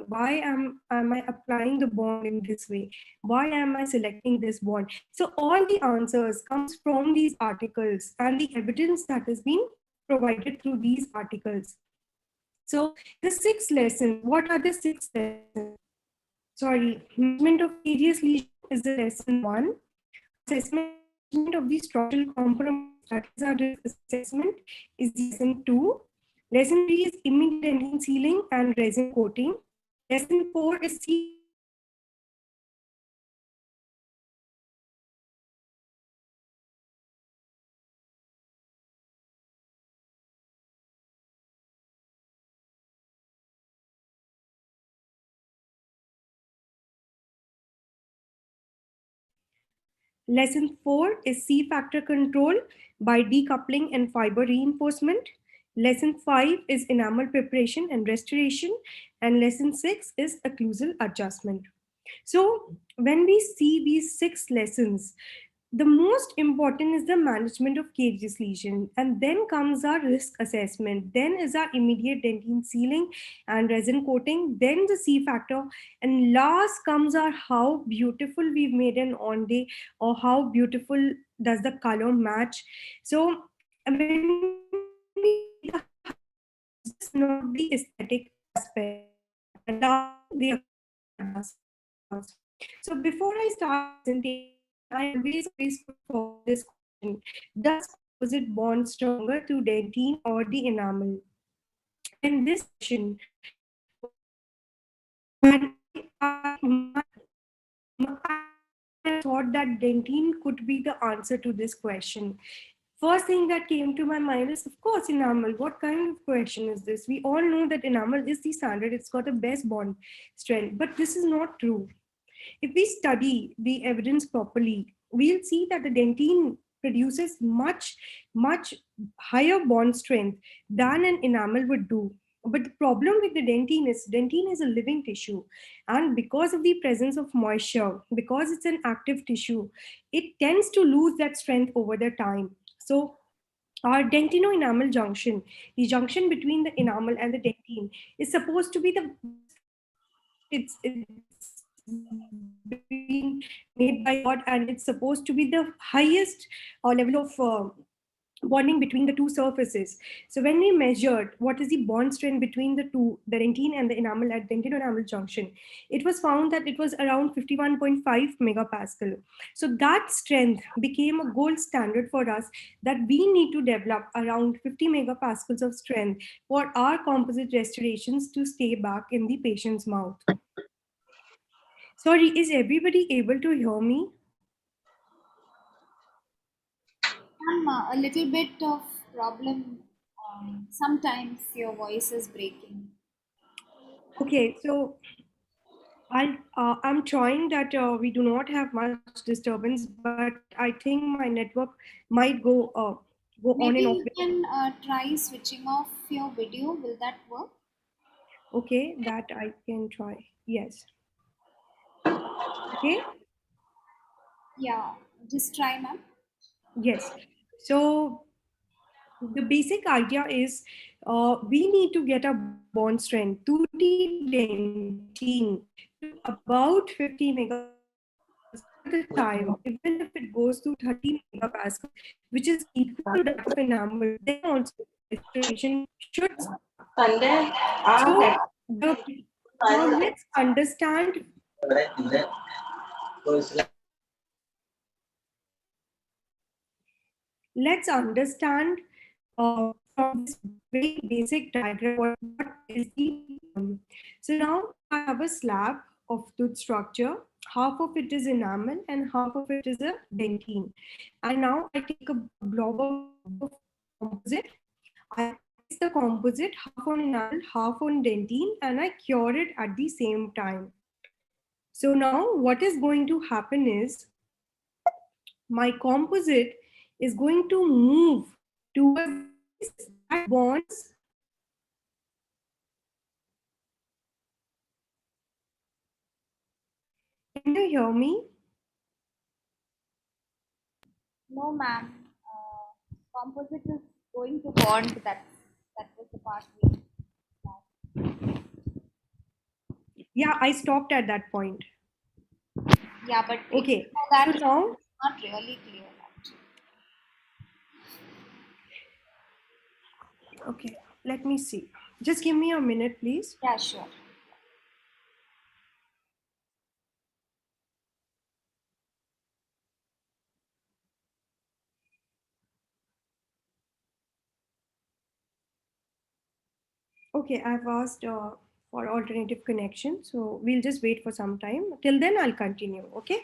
Why am I applying the bond in this way? Why am I selecting this bond? So all the answers comes from these articles and the evidence that has been provided through these articles. So the 6 lessons, what are the 6 lessons? Sorry, management of carious lesion is the lesson 1. Assessment of the structural compromise, that is our risk assessment, is lesson 2. Lesson 3 is immediate dentin sealing and resin coating. Lesson 4 is Lesson 4 is C factor control by decoupling and fiber reinforcement. Lesson 5 is enamel preparation and restoration. And lesson 6 is occlusal adjustment. So, when we see these 6 lessons, the most important is the management of caries lesion, and then comes our risk assessment, then is our immediate dentin sealing and resin coating, then the C factor, and last comes our how beautiful we've made an on day, or how beautiful does the color match. So when we see the it's just not the aesthetic aspect, and lastly the adjustment. So before I start presentation, I always put forward this question: does composite bond stronger to dentine or the enamel? And this question, and I thought that dentine could be the answer to this question. First thing that came to my mind is, of course, enamel. What kind of question is this? We all know that enamel is the standard. It's got the best bond strength, but this is not true. If we study the evidence properly, we'll see that the dentine produces much higher bond strength than an enamel would do. But the problem with the dentine is a living tissue. And because of the presence of moisture, because it's an active tissue, it tends to lose that strength over the time. So our dentino-enamel junction, the junction between the enamel and the dentine, is supposed to be the it's been made by God, and it's supposed to be the highest level of bonding between the two surfaces. So when we measured what is the bond strength between the two, the dentine and the enamel at dentino-enamel junction, it was found that it was around 51.5 megapascal. So that strength became a gold standard for us, that we need to develop around 50 megapascals of strength for our composite restorations to stay back in the patient's mouth. Sorry, is everybody able to hear me? A little bit of problem. Sometimes your voice is breaking. Okay, so I'm trying that we do not have much disturbance, but I think my network might go on and off. Maybe you can try switching off your video. Will that work? Okay, that I can try. Yes. Okay. Yeah, just try, ma'am. Yes. So the basic idea is we need to get a bond strength to the dentine to about 50 megapascals over the time, even if it goes to 30 megapascals, which is equal to that of enamel, then also restoration should start. So the, now let's understand from this very basic diagram what is the bond. So now I have a slab of tooth structure. Half of it is enamel and half of it is a dentine. And now I take a blob of composite. I place the composite half on enamel, half on dentine, and I cure it at the same time. So now what is going to happen is my composite is going to move towards that bonds. Can you hear me? No, ma'am. Composite is going to bond. That was the part we. Yeah, I stopped at that point. Yeah, but Okay, before so that, now, it's not really clear actually. okay, let me see. Just give me a minute, please. Yeah, sure. Okay, I've asked for alternative connection, so we'll just wait for some time. Till then, I'll continue. Okay.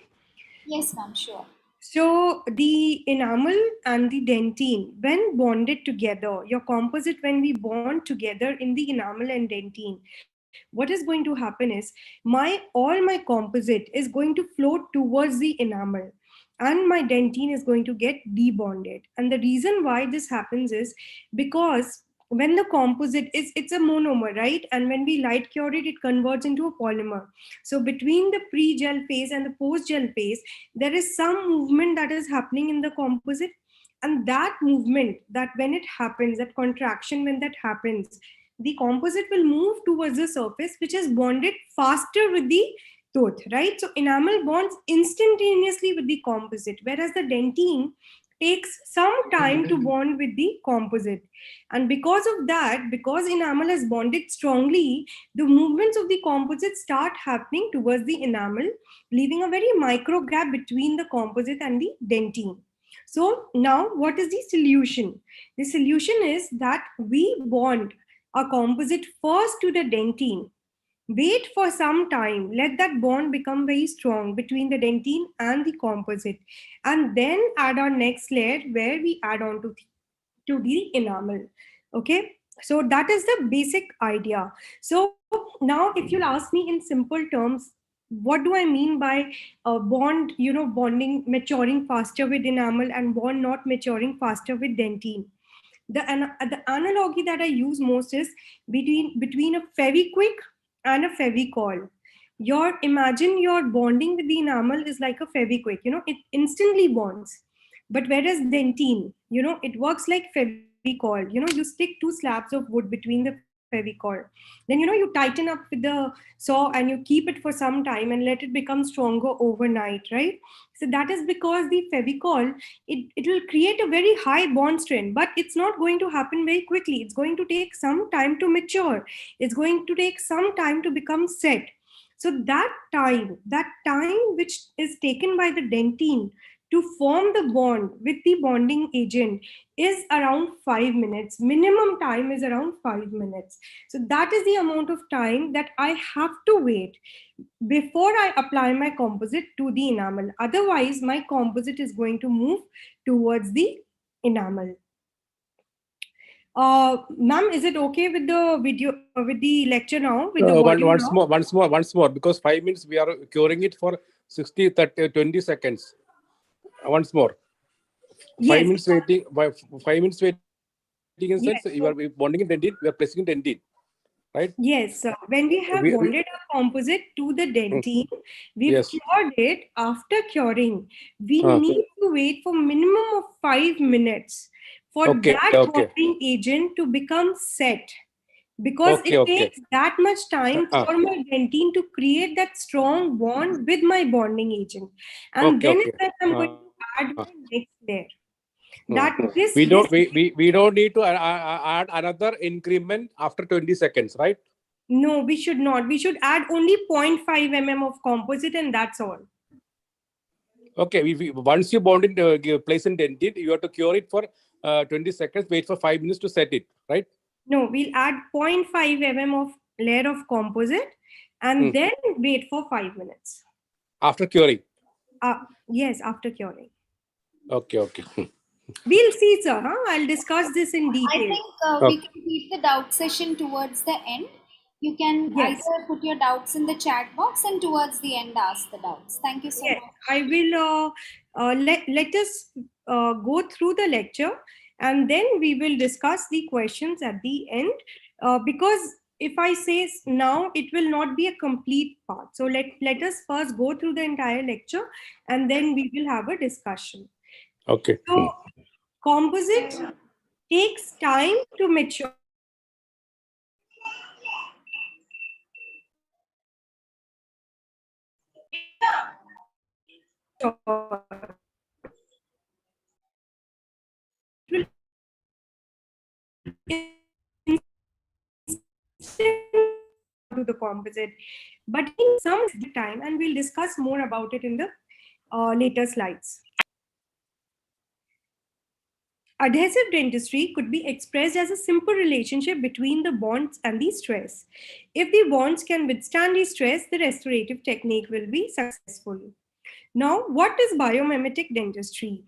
Yes, ma'am, sure. So the enamel and the dentine, when bonded together, your composite, when we bond together in the enamel and dentine, what is going to happen is my composite is going to float towards the enamel, and my dentine is going to get debonded. And the reason why this happens is because when the composite is, it's a monomer, right? And when we light cure it, it converts into a polymer. So between the pre-gel phase and the post-gel phase, there is some movement that is happening in the composite, and that movement, that when it happens, that contraction, when that happens, the composite will move towards the surface which is bonded faster with the tooth, right? So enamel bonds instantaneously with the composite, whereas the dentine takes some time to bond with the composite. And because of that, because enamel is bonded strongly, the movements of the composite start happening towards the enamel, leaving a very micro gap between the composite and the dentine. So now what is the solution? The solution is that we bond a composite first to the dentine. Wait for some time, let that bond become very strong between the dentine and the composite, and then add our next layer where we add on to the enamel. Okay, so that is the basic idea. So now if you'll ask me in simple terms, what do I mean by bond, bonding maturing faster with enamel and bond not maturing faster with dentine? The analogy that I use most is between a Fevikwik and a Fevicol. Your imagine your bonding with the enamel is like a Fevikwik. It instantly bonds. But whereas dentine, it works like Fevicol. You stick two slabs of wood between the Fevicol. Then you tighten up with the saw and you keep it for some time and let it become stronger overnight, right? So that is because the Fevicol, it will create a very high bond strength, but it's not going to happen very quickly. It's going to take some time to mature. It's going to take some time to become set. So that time which is taken by the dentine to form the bond with the bonding agent is around 5 minutes. Minimum time is around 5 minutes. So that is the amount of time that I have to wait before I apply my composite to the enamel. Otherwise, my composite is going to move towards the enamel. Ma'am, is it okay with the video, with the lecture now, with the volume now? Once more, because 5 minutes we are curing it for 60, 30, 20 seconds. Once more, Yes, 5 minutes waiting. 5 minutes waiting in sense you are yes. bonding in dentine, we are placing in dentine, right? Yes, when we have We bonded our composite to the mm, dentine, we've yes. cured it. After curing, we Uh, need to wait for minimum of 5 minutes for okay, that okay, bonding agent to become set. Because okay, it okay. takes that much time Uh, for my dentine to create that strong bond with my bonding agent. And okay, then okay. is when I'm going to add my next layer. Uh, That this we this don't we don't need to add another increment after 20 seconds, right? no, we should not. We should add only zero point 0.5 mm of composite, and that's all. Okay, once you bond it, place in dentine, you have to cure it for 20 seconds, wait for 5 minutes to set it, right? No, we'll add zero point 0.5 mm of layer of composite and Hmm. then wait for 5 minutes. After curing. Yes, after curing. Okay, okay. We'll see, sir. Huh? I'll discuss this in I detail. think we Okay, can keep the doubt session towards the end. You can Yes. either put your doubts in the chat box and towards the end ask the doubts. Thank you so Yes, much. I will let us go through the lecture, and then we will discuss the questions at the end. Because if I say now, it will not be a complete part. So let us first go through the entire lecture, and then we will have a discussion. okay. So composite takes time to mature. to the composite, but in some time, and we'll discuss more about it in the later slides. Adhesive dentistry could be expressed as a simple relationship between the bonds and the stress. If the bonds can withstand the stress, the restorative technique will be successful. Now, what is biomimetic dentistry?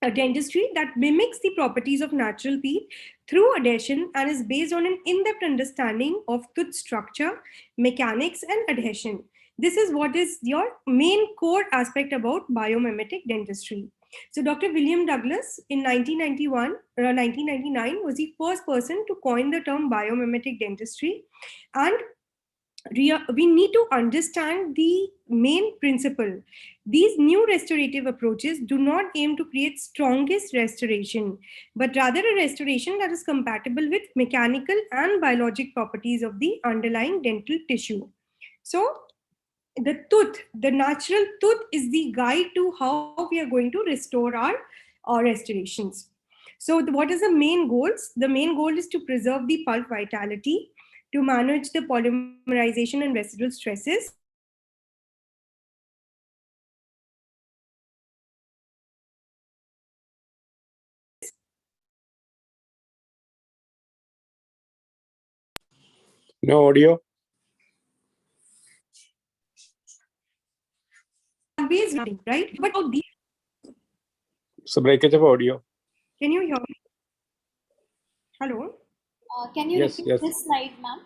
A dentistry that mimics the properties of natural teeth through adhesion and is based on an in-depth understanding of tooth structure, mechanics, and adhesion. This is what is your main core aspect about biomimetic dentistry. So Dr. William Douglas in 1999 was the first person to coin the term biomimetic dentistry, and we need to understand the main principle. These new restorative approaches do not aim to create strongest restoration, but rather a restoration that is compatible with mechanical and biologic properties of the underlying dental tissue. So the natural tooth is the guide to how we are going to restore our restorations. So what is the main goals? The main goal is to preserve the pulp vitality, to manage the polymerization and residual stresses, to prevent the repeating of the caries, to prevent the repeating of the caries, No audio. always right? But how these, So breakage of audio. can you hear me? Hello? Can you Yes, repeat yes. this slide, ma'am?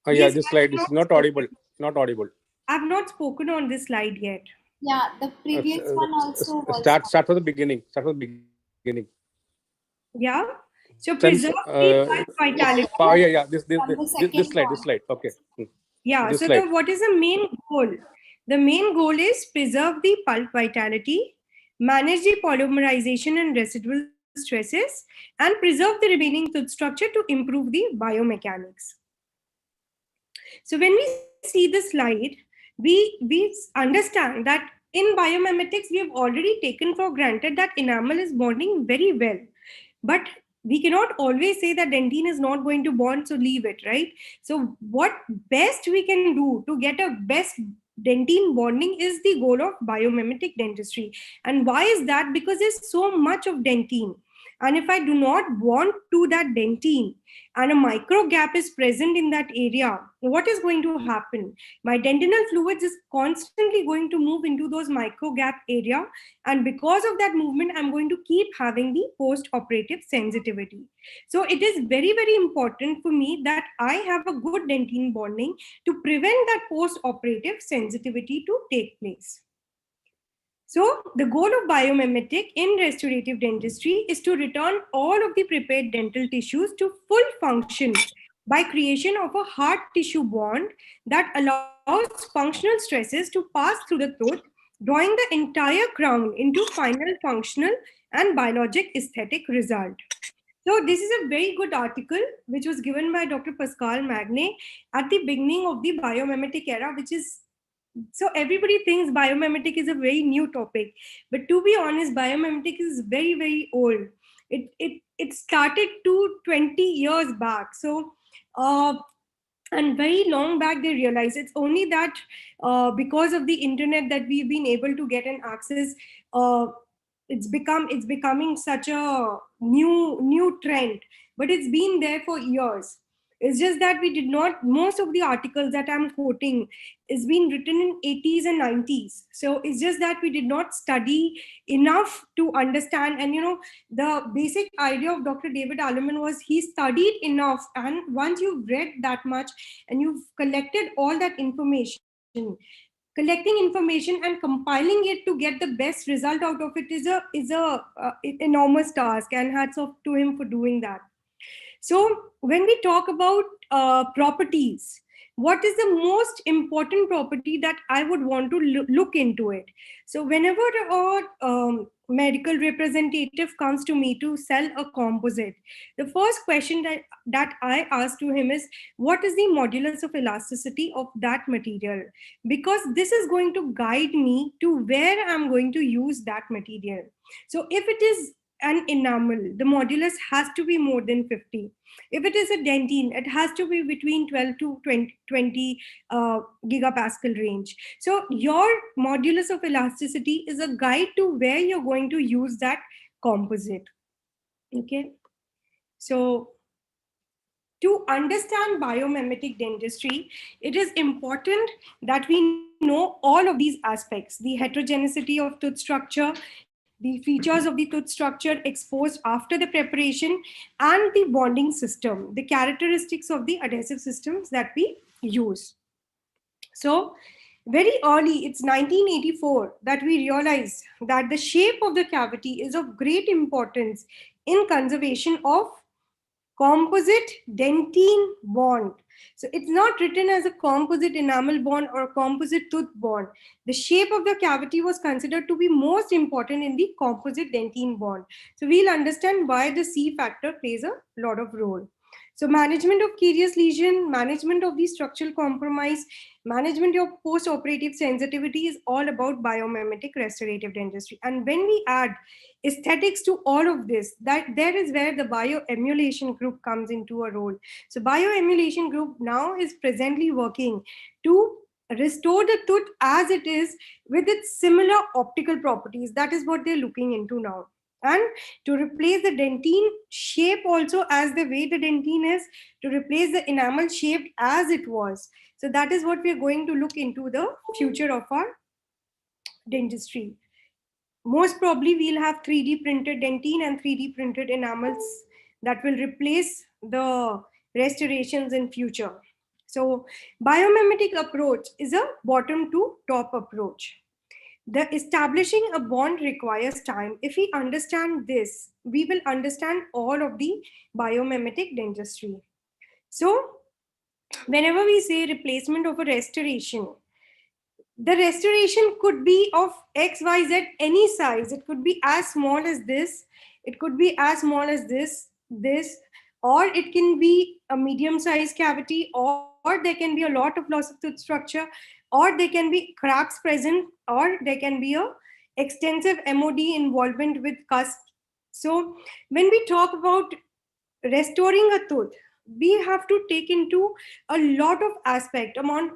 Yeah, Yes, this I slide have is not not audible. spoken. Not audible. I have not spoken on this slide yet. Yeah, the previous one also was Start not. start from the beginning. Start from the beginning. Yeah. So Since preserve the pulp Yeah, vitality. yeah, yeah. yeah, From the this second slide, this point. slide. Okay. Yeah. This So slide. what is the main goal? The main goal is preserve the pulp vitality, manage the polymerization and residual stresses, and preserve the remaining tooth structure to improve the biomechanics. So when we see the slide, we understand that in biomimetics we have already taken for granted that enamel is bonding very well. But we cannot always say that dentine is not going to bond, so leave it, right? So what best we can do to get a best dentine bonding is the goal of biomimetic dentistry. And why is that? Because there's so much of dentine. And if I do not bond to that dentine, and a micro gap is present in that area, what is going to happen? My dentinal fluids is constantly going to move into those micro gap area, and because of that movement, I'm going to keep having the post operative sensitivity. So it is very, very important for me that I have a good dentine bonding to prevent that post operative sensitivity to take place. So, the goal of biomimetic in restorative dentistry is to return all of the prepared dental tissues to full function by creation of a hard tissue bond that allows functional stresses to pass through the tooth, drawing the entire crown into final functional and biologic aesthetic result. So, this is a very good article which was given by Dr. Pascal Magne at the beginning of the biomimetic era, which is, so everybody thinks biomimetic is a very new topic, but to be honest, biomimetic is very, very old. It started 20 years back. So uh, and very long back they realized it's only that because of the internet that we've been able to get an access. uh, it's becoming such a new trend, but it's been there for years. It's just that we did not, most of the articles that I'm quoting is been written in 80s and 90s, so it's just that we did not study enough to understand. And the basic idea of Dr. David Alleman was he studied enough, and once you've read that much and you've collected all that information, collecting information and compiling it to get the best result out of it is a enormous task, and hats off to him for doing that. So when we talk about properties, what is the most important property that I would want to look into it? So whenever medical representative comes to me to sell a composite, the first question that I ask to him is, what is the modulus of elasticity of that material? Because this is going to guide me to where I'm going to use that material. So if it is an enamel, the modulus has to be more than 50. If it is a dentine, it has to be between 12 to 20 gigapascal range. So your modulus of elasticity is a guide to where you're going to use that composite. Okay. So to understand biomimetic dentistry, it is important that we know all of these aspects: the heterogeneity of tooth structure, the features of the tooth structure exposed after the preparation, and the bonding system, the characteristics of the adhesive systems that we use. So, very early, it's 1984, that we realized that the shape of the cavity is of great importance in conservation of composite dentine bond. So it's not written as a composite enamel bond or a composite tooth bond. The shape of the cavity was considered to be most important in the composite dentine bond. So we'll understand why the C factor plays a lot of role. So management of carious lesion, management of the structural compromise, management of post-operative sensitivity is all about biomimetic restorative dentistry. And when we add aesthetics to all of this, that there is where the bioemulation group comes into a role. So bioemulation group now is presently working to restore the tooth as it is with its similar optical properties. That is what they're looking into now. And to replace the dentine shape also as the way the dentine is, to replace the enamel shape as it was. So that is what we are going to look into the future of our dentistry. Most probably we'll have 3D printed dentine and 3D printed enamels that will replace the restorations in future. So biomimetic approach is a bottom to top approach. The establishing a bond requires time. If we understand this, we will understand all of the biomimetic dentistry. So whenever we say replacement of a restoration, the restoration could be of xyz any size. It could be as small as this, it could be as small as this, or it can be a medium sized cavity, or there can be a lot of loss of tooth structure, or there can be cracks present, or there can be a extensive mod involvement with cusp. So when we talk about restoring a tooth, we have to take into a lot of aspect amount,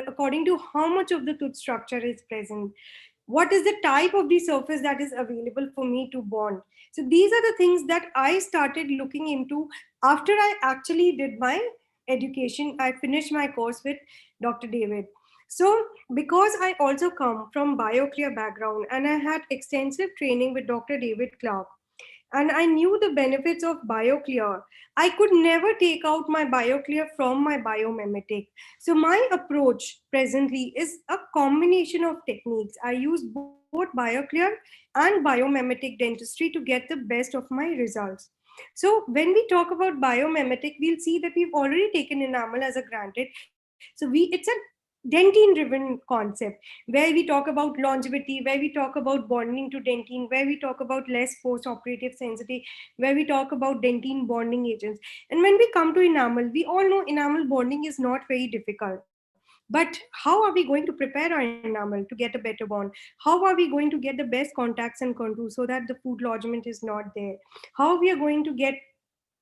according to how much of the tooth structure is present, what is the type of the surface that is available for me to bond. So these are the things that I started looking into after I actually did my education. I finished my course with Dr. David. So because I also come from bioclear background and I had extensive training with Dr. David Clark, and I knew the benefits of BioClear, I could never take out my BioClear from my biomimetic. So my approach presently is a combination of techniques. I use both BioClear and biomimetic dentistry to get the best of my results. So when we talk about biomimetic, we'll see that we've already taken enamel as a granted. So it's a dentine driven concept where we talk about longevity, where we talk about bonding to dentine, where we talk about less post operative sensitivity, where we talk about dentine bonding agents. And when we come to enamel, we all know enamel bonding is not very difficult. But how are we going to prepare our enamel to get a better bond? How are we going to get the best contacts and contours so that the food lodgement is not there? How we are going to get,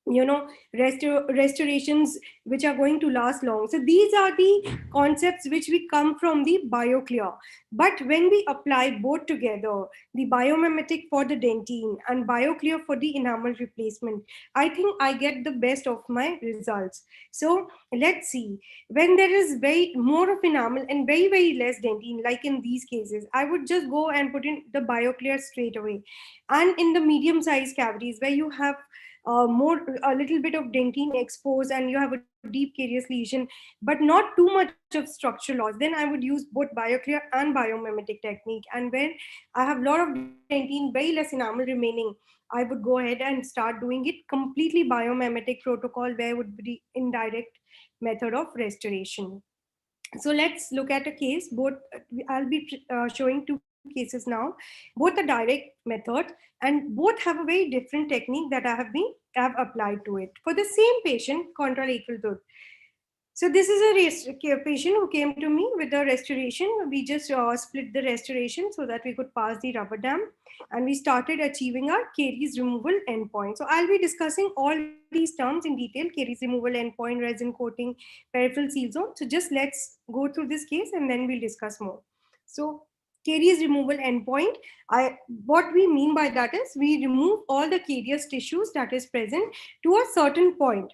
you know, restorations which are going to last long. So these are the concepts which we come from the bioclear. But when we apply both together, the biomimetic for the dentine and bioclear for the enamel replacement, I think I get the best of my results. So let's see, when there is very more of enamel and very less dentine, like in these cases, I would just go and put in the bioclear straight away. And in the medium sized cavities where you have more, a little bit of dentine exposed and you have a deep carious lesion but not too much of structural loss, then I would use both bioclear and biomimetic technique. And when I have a lot of dentine, very less enamel remaining, I would go ahead and start doing it completely biomimetic protocol, where would be indirect method of restoration. So let's look at a case. Both I'll be showing two cases. cases now. Both are direct methods, and both have a very different technique that I have applied to it for the same patient, contralateral tooth. So this is a patient who came to me with a restoration. We just split the restoration so that we could pass the rubber dam, and we started achieving our caries removal endpoint. So I'll be discussing all these terms in detail: caries removal endpoint, resin coating, peripheral seal zone. So just let's go through this case and then we'll discuss more. So caries removal endpoint, I what we mean by that is we remove all the carious tissues that is present to a certain point.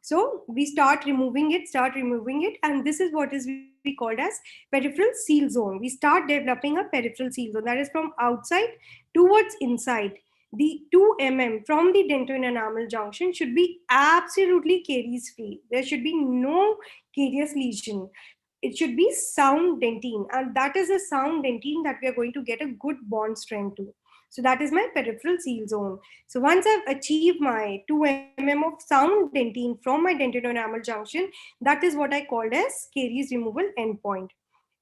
So we start removing it, and this is what is we called as peripheral seal zone. We start developing a peripheral seal zone, that is from outside towards inside. The 2 mm from the dental and enamel junction should be absolutely caries free. There should be no carious lesion. It should be sound dentine, and that is a sound dentine that we are going to get a good bond strength to. So that is my peripheral seal zone. So once I've achieved my 2 mm of sound dentine from my dentinoenamel junction, that is what I called as caries removal endpoint.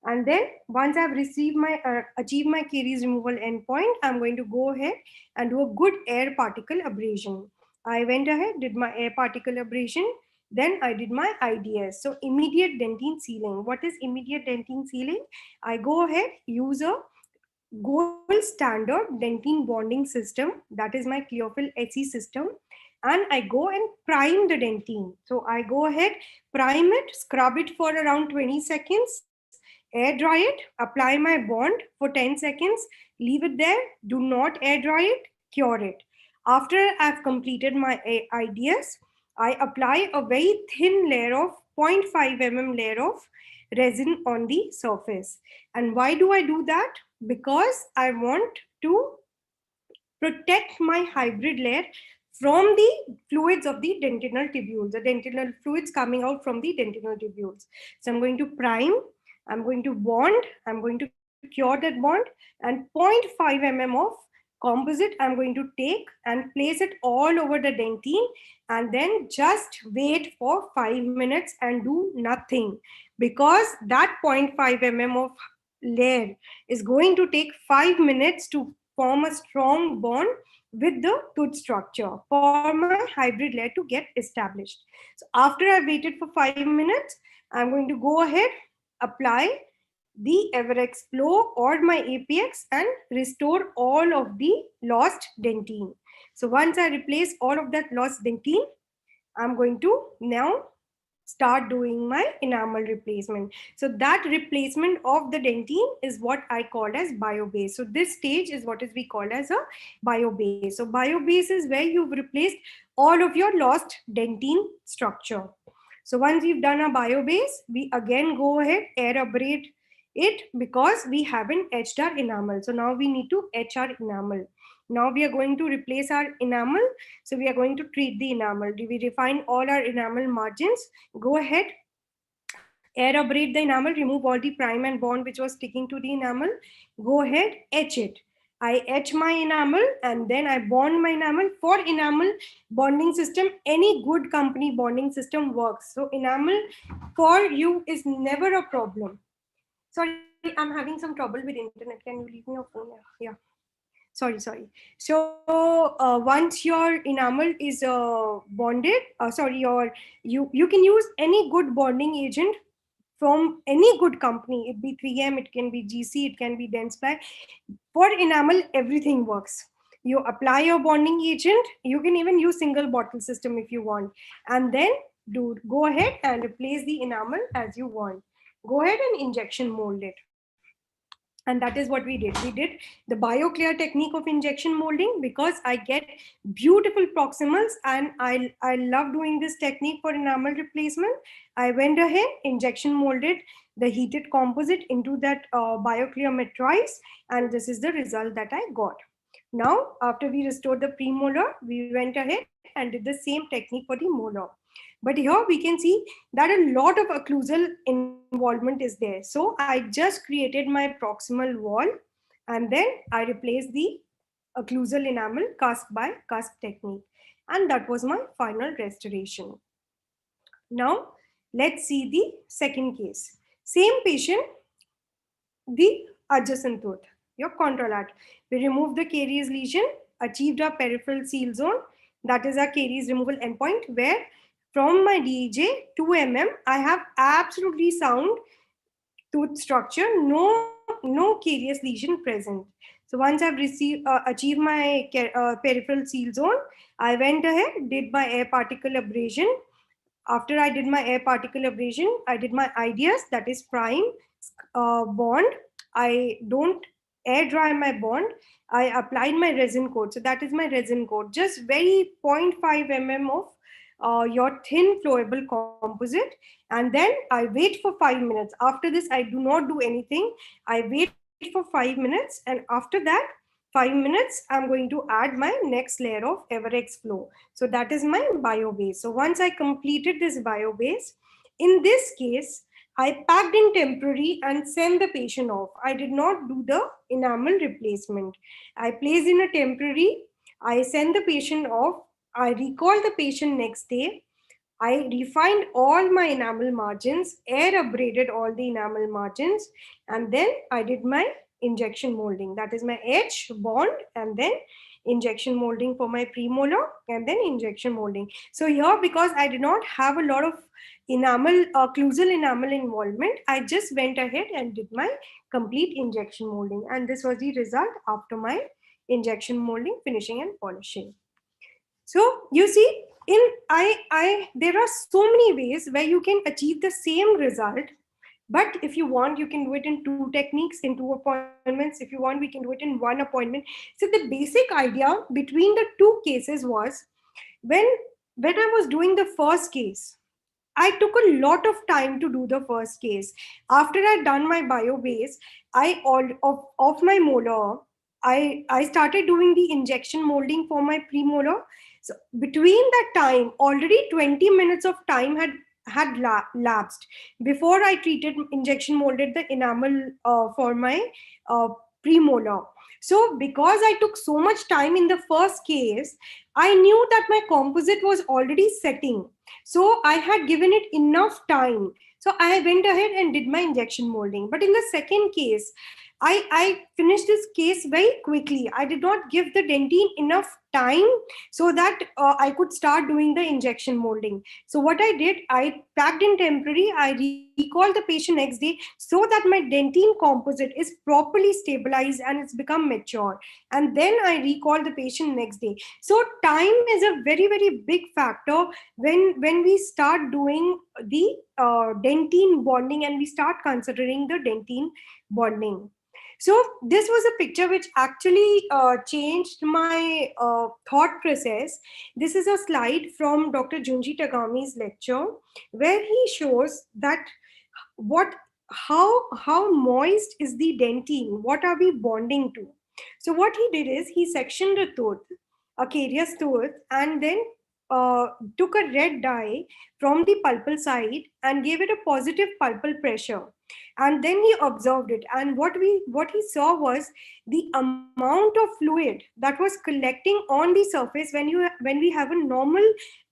And then once I've achieved my caries removal endpoint, I'm going to go ahead and do a good air particle abrasion. I went ahead, did my air particle abrasion, then I did my IDS. So immediate dentine sealing. What is immediate dentine sealing? I go ahead, use a gold standard dentine bonding system, that is my Cleophil SE system, and I go and prime the dentine. So I go ahead, prime it, scrub it for around 20 seconds, air dry it, apply my bond for 10 seconds, leave it there, do not air dry it, cure it. After I've completed my IDS, I apply a very thin layer of 0.5 mm layer of resin on the surface. And why do I do that? Because I want to protect my hybrid layer from the fluids of the dentinal tubules, the dentinal fluids coming out from the dentinal tubules. So I'm going to prime, I'm going to bond, I'm going to cure that bond, and 0.5 mm of composite I'm going to take and place it all over the dentine, and then just wait for 5 minutes and do nothing, because that 0.5 mm of layer is going to take 5 minutes to form a strong bond with the tooth structure for my hybrid layer to get established. So after I've waited for 5 minutes, I'm going to go ahead, apply the Everex Flow or my APX and restore all of the lost dentine. So once I replace all of that lost dentine, I'm going to now start doing my enamel replacement. So that replacement of the dentine is what I called as biobase. So this stage is what is we called as a biobase. So biobase is where you've replaced all of your lost dentine structure. So once we've done a biobase, we again go ahead, air abrade it, because we haven't etched our enamel. So now we need to etch our enamel. Now we are going to replace our enamel. So we are going to treat the enamel. Do we refine all our enamel margins? Go ahead, air abrade the enamel, remove all the prime and bond which was sticking to the enamel. Go ahead, etch it. I etch my enamel and then I bond my enamel. For enamel bonding system, any good company bonding system works. So enamel for you is never a problem. Sorry, I'm having some trouble with internet. Can you leave me your phone? Yeah. Sorry. So once your enamel is bonded, you can use any good bonding agent from any good company. It be 3M, it can be GC, it can be Dentsply. For enamel, everything works. You apply your bonding agent. You can even use single bottle system if you want, and then go ahead and replace the enamel as you want. Go ahead and injection mold it. And that is what we did. We did the BioClear technique of injection molding because I get beautiful proximals, and I love doing this technique for enamel replacement. I went ahead, injection molded the heated composite into that BioClear matrice, and this is the result that I got. Now, after we restored the premolar, we went ahead and did the same technique for the molar. But here we can see that a lot of occlusal involvement is there. So I just created my proximal wall, and then I replaced the occlusal enamel cusp by cusp technique. And that was my final restoration. Now, let's see the second case. Same patient, the adjacent tooth. control art. We removed the caries lesion, achieved our peripheral seal zone, that is our caries removal endpoint, where from my DEJ 2 mm, I have absolutely sound tooth structure, no carious lesion present. So once I've achieved my peripheral seal zone, I went ahead, did my air particle abrasion. After I did my air particle abrasion, I did my IDS, that is prime bond. I don't air dry my bond. I applied my resin coat. So that is my resin coat. Just very 0.5 mm of your thin flowable composite. And then I wait for 5 minutes. After this, I do not do anything. I wait for 5 minutes. And after that, 5 minutes, I'm going to add my next layer of Everex flow. So that is my bio base. So once I completed this bio base, in this case, I packed in temporary and sent the patient off. I did not do the enamel replacement. I placed in a temporary, I sent the patient off, I recalled the patient next day, I refined all my enamel margins, air abraded all the enamel margins, and then I did my injection molding. That is my edge, bond, and then injection molding for my premolar, and then injection molding. So here, because I did not have a lot of enamel, occlusal enamel involvement, I just went ahead and did my complete injection molding. And this was the result after my injection molding, finishing, and polishing. So you see, in I there are so many ways where you can achieve the same result. But if you want, you can do it in two techniques, in two appointments. If you want, we can do it in one appointment. So the basic idea between the two cases was when when I was doing the first case, I took a lot of time to do the first case. After I'd done my bio base, I all of my molar, I started doing the injection molding for my premolar. So between that time, already 20 minutes of time had lapsed before I treated injection molded the enamel for my uh, premolar. So because I took so much time in the first case, I knew that my composite was already setting, so I had given it enough time. So I went ahead and did my injection molding. But in the second case, I finished this case very quickly. I did not give the dentine enough time so that I could start doing the injection molding. So what I did, I packed in temporary, I recalled the patient next day so that my dentine composite is properly stabilized and it's become mature. And then I recalled the patient next day. So time is a very, very big factor when we start doing the dentine bonding and we start considering the dentine bonding. So this was a picture which actually changed my thought process. This is a slide from Dr. Junji Tagami's lecture where he shows that what how moist is the dentine, what are we bonding to. So what he did is he sectioned a tooth, a carious tooth, and then uh, took a red dye from the pulpal side and gave it a positive pulpal pressure, and then he observed it, and what he saw was the amount of fluid that was collecting on the surface when we have a normal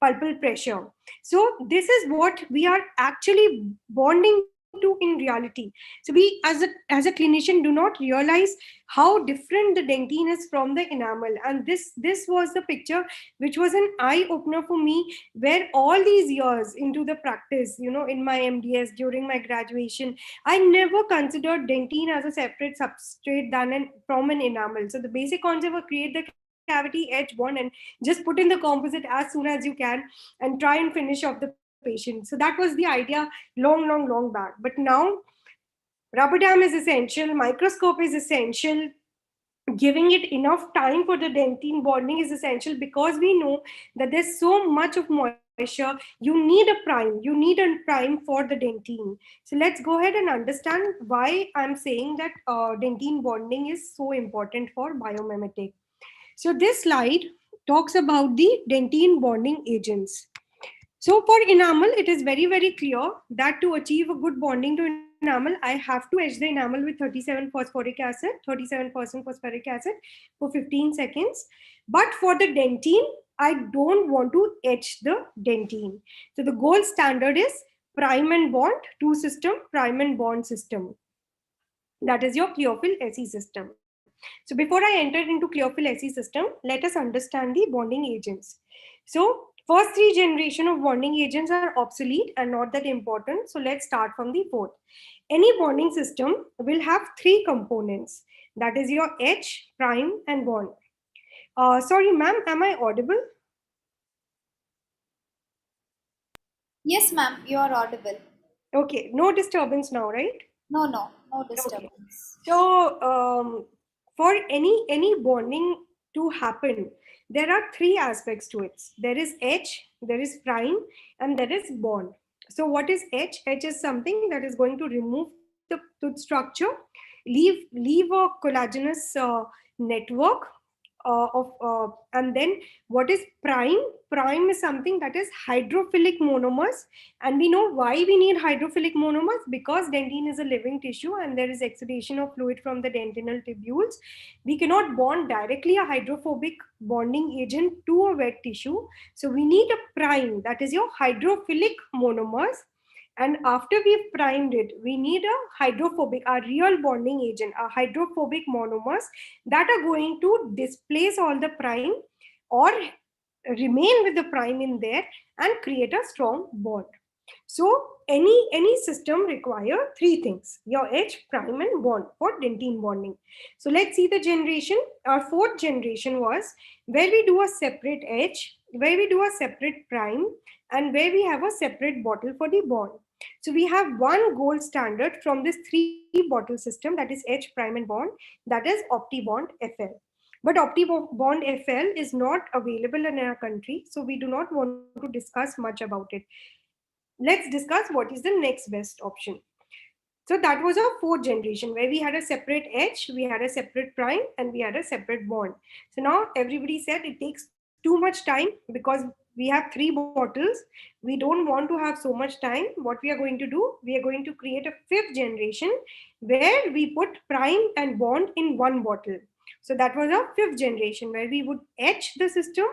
pulpal pressure. So this is what we are actually bonding to in reality. So we as a clinician do not realize how different the dentine is from the enamel. And this was the picture which was an eye opener for me, where all these years into the practice, in my MDS, during my graduation, I never considered dentine as a separate substrate than from an enamel. So the basic concept was create the cavity edge bond and just put in the composite as soon as you can and try and finish off the patient. So that was the idea long back. But now rubber dam is essential, microscope is essential, giving it enough time for the dentine bonding is essential, because we know that there's so much of moisture. You need a prime, for the dentine. So let's go ahead and understand why I'm saying that dentine bonding is so important for biomimetic. So this slide talks about the dentine bonding agents. So for enamel, it is very, very clear that to achieve a good bonding to enamel, I have to etch the enamel with 37% phosphoric acid for 15 seconds. But for the dentine, I don't want to etch the dentine. So the gold standard is prime and bond, two system, prime and bond system. That is your Cleophil SE system. So before I enter into Cleophil SE system, let us understand the bonding agents. So first three generation of bonding agents are obsolete and not that important. So let's start from the fourth. Any bonding system will have three components. That is your H, prime, and bond. Sorry, ma'am, am I audible? Yes, ma'am, you are audible. Okay, no disturbance now, right? No, no, no Okay. disturbance. So for any bonding to happen, there are three aspects to it. There is H, there is prime, and there is bond. So what is H? H is something that is going to remove the tooth structure, leave a collagenous network and then what is prime? Prime is something that is hydrophilic monomers, and we know why we need hydrophilic monomers, because dentine is a living tissue and there is exudation of fluid from the dentinal tubules. We cannot bond directly a hydrophobic bonding agent to a wet tissue. So we need a prime, that is your hydrophilic monomers. And after we've primed it, we need a hydrophobic, a real bonding agent, a hydrophobic monomers that are going to displace all the prime or remain with the prime in there and create a strong bond. So any system require three things: your H, prime, and bond for dentine bonding. So let's see the generation. Our fourth generation was where we do a separate H, where we do a separate prime, and where we have a separate bottle for the bond. So we have one gold standard from this three bottle system, that is H, prime, and bond, that is OptiBond FL. But OptiBond FL is not available in our country, so we do not want to discuss much about it. Let's discuss what is the next best option. So that was our fourth generation where we had a separate H, we had a separate prime, and we had a separate bond. So now everybody said it takes too much time because we have three bottles. We don't want to have so much time. What we are going to do, we are going to create a fifth generation where we put prime and bond in one bottle. So that was our fifth generation where we would H the system,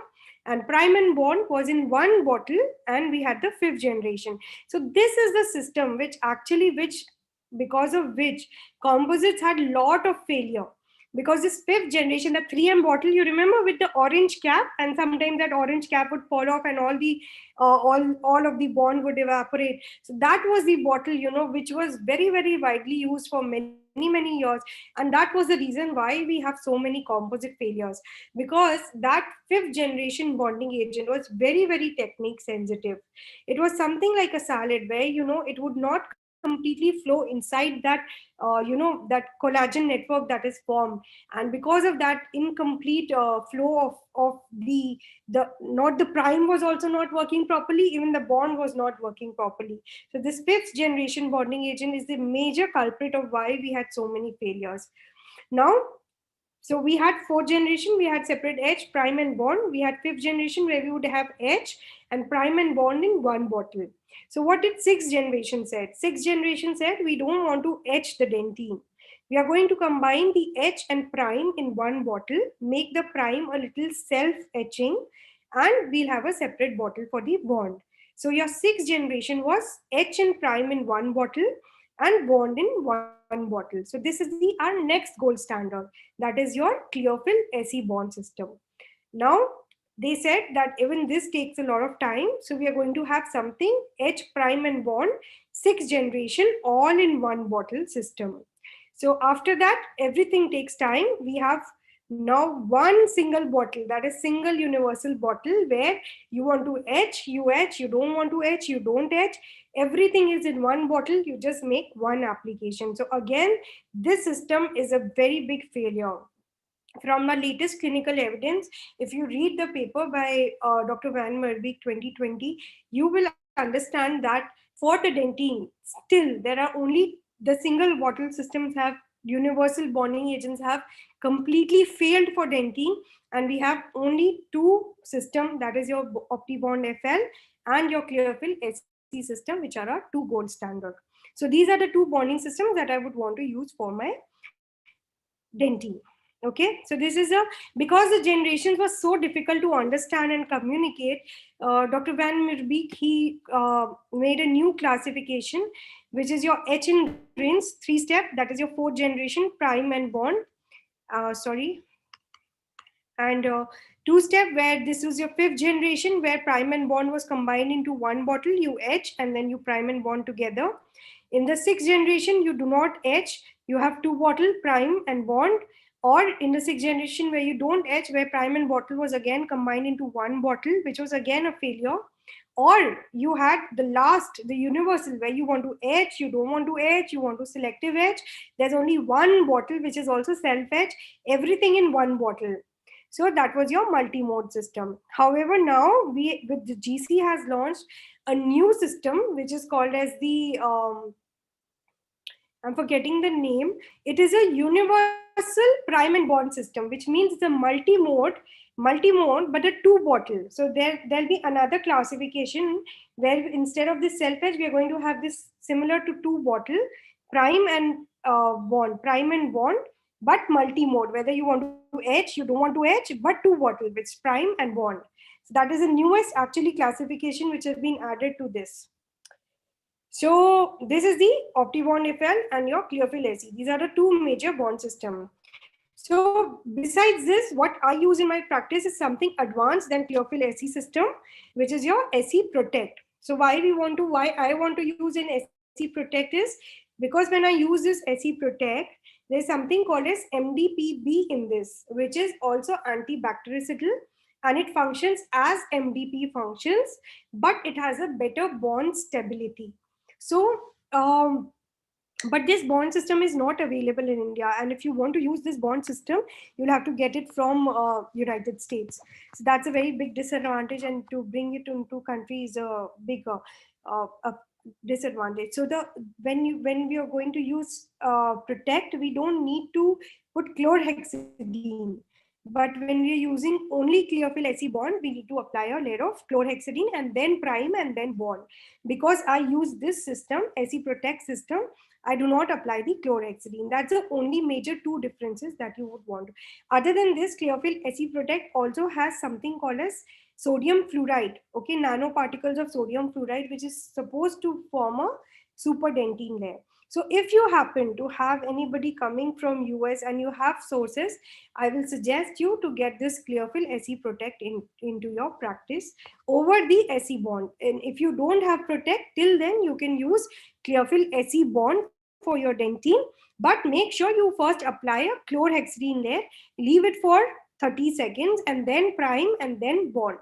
and prime and bond was in one bottle, and we had the fifth generation. So this is the system which because of which composites had lot of failure, because this fifth generation, the 3M bottle, you remember, with the orange cap, and sometimes that orange cap would fall off and all of the bond would evaporate. So that was the bottle, which was very widely used for many years, and that was the reason why we have so many composite failures, because that fifth generation bonding agent was very technique sensitive. It was something like a salad where it would not completely flow inside that collagen network that is formed. And because of that incomplete flow of the not the prime was also not working properly, even the bond was not working properly. So this fifth generation bonding agent is the major culprit of why we had so many failures. Now, so we had fourth generation, we had separate H, prime, and bond. We had fifth generation where we would have H and prime and bond in one bottle. So what did sixth generation said? Sixth generation said we don't want to etch the dentine. We are going to combine the H and prime in one bottle, make the prime a little self-etching, and we'll have a separate bottle for the bond. So your sixth generation was H and prime in one bottle and bond in one bottle. So this is our next gold standard. That is your Cleophil SE bond system. Now, they said that even this takes a lot of time. So we are going to have something H prime and bond, sixth generation, all in one bottle system. So after that, everything takes time. We have now one single bottle, that is single universal bottle, where you want to etch, you don't want to etch, you don't etch. Everything is in one bottle, you just make one application. So again, this system is a very big failure. From our latest clinical evidence, if you read the paper by Dr. Van Merbeek 2020, you will understand that for the dentine, still there are only the single bottle systems have universal bonding agents have completely failed for dentine, and we have only two systems, that is your OptiBond FL and your Clearfill SE system, which are our two gold standard. So these are the two bonding systems that I would want to use for my dentine. Okay, so this is a, because the generations were so difficult to understand and communicate, Dr. Van Merbeek, he made a new classification, which is your H in grins, three step, that is your fourth generation, prime and bond. sorry, and two-step, where this was your fifth generation, where prime and bond was combined into one bottle. You etch and then you prime and bond together. In the sixth generation, you do not etch, you have two bottle, prime and bond. Or in the sixth generation, where you don't etch, where prime and bottle was again combined into one bottle, which was again a failure. Or you had the last, the universal, where you want to etch, you don't want to etch, you want to selective etch. There's only one bottle, which is also self etch, everything in one bottle. So that was your multi-mode system. However, now we with the GC has launched a new system which is called as the I'm forgetting the name. It is a universal prime and bond system, which means it's a multi-mode, but a two bottle. So there'll be another classification where instead of this self edge, we are going to have this similar to two bottle, prime and bond, but multi-mode. Whether you want to edge, you don't want to edge, but two bottle, which is prime and bond. So that is the newest actually classification which has been added to this. So this is the OptiBond FL and your Clearfield SE. These are the two major bond system. So besides this, what I use in my practice is something advanced than Clearfield SE system, which is your SE Protect. So why I want to use an SE Protect is because when I use this SE Protect, there is something called as MDPB in this, which is also antibactericidal, and it functions as MDP functions, but it has a better bond stability. So, but this bond system is not available in India, and if you want to use this bond system, you'll have to get it from United States. So that's a very big disadvantage, and to bring it into country is a big a disadvantage. So the when we are going to use Protect, we don't need to put chlorhexidine. But when we are using only Clearfield SE bond, we need to apply a layer of chlorhexidine and then prime and then bond. Because I use this system, SE Protect system, I do not apply the chlorhexidine. That's the only major two differences that you would want. Other than this, Clearfield SE Protect also has something called as sodium fluoride, okay, nanoparticles of sodium fluoride, which is supposed to form a super dentine layer. So if you happen to have anybody coming from US and you have sources, I will suggest you to get this Clearfield SE Protect into your practice over the SE bond. And if you don't have Protect, till then you can use Clearfield SE bond for your dentine, but make sure you first apply a chlorhexidine layer, leave it for 30 seconds, and then prime and then bond.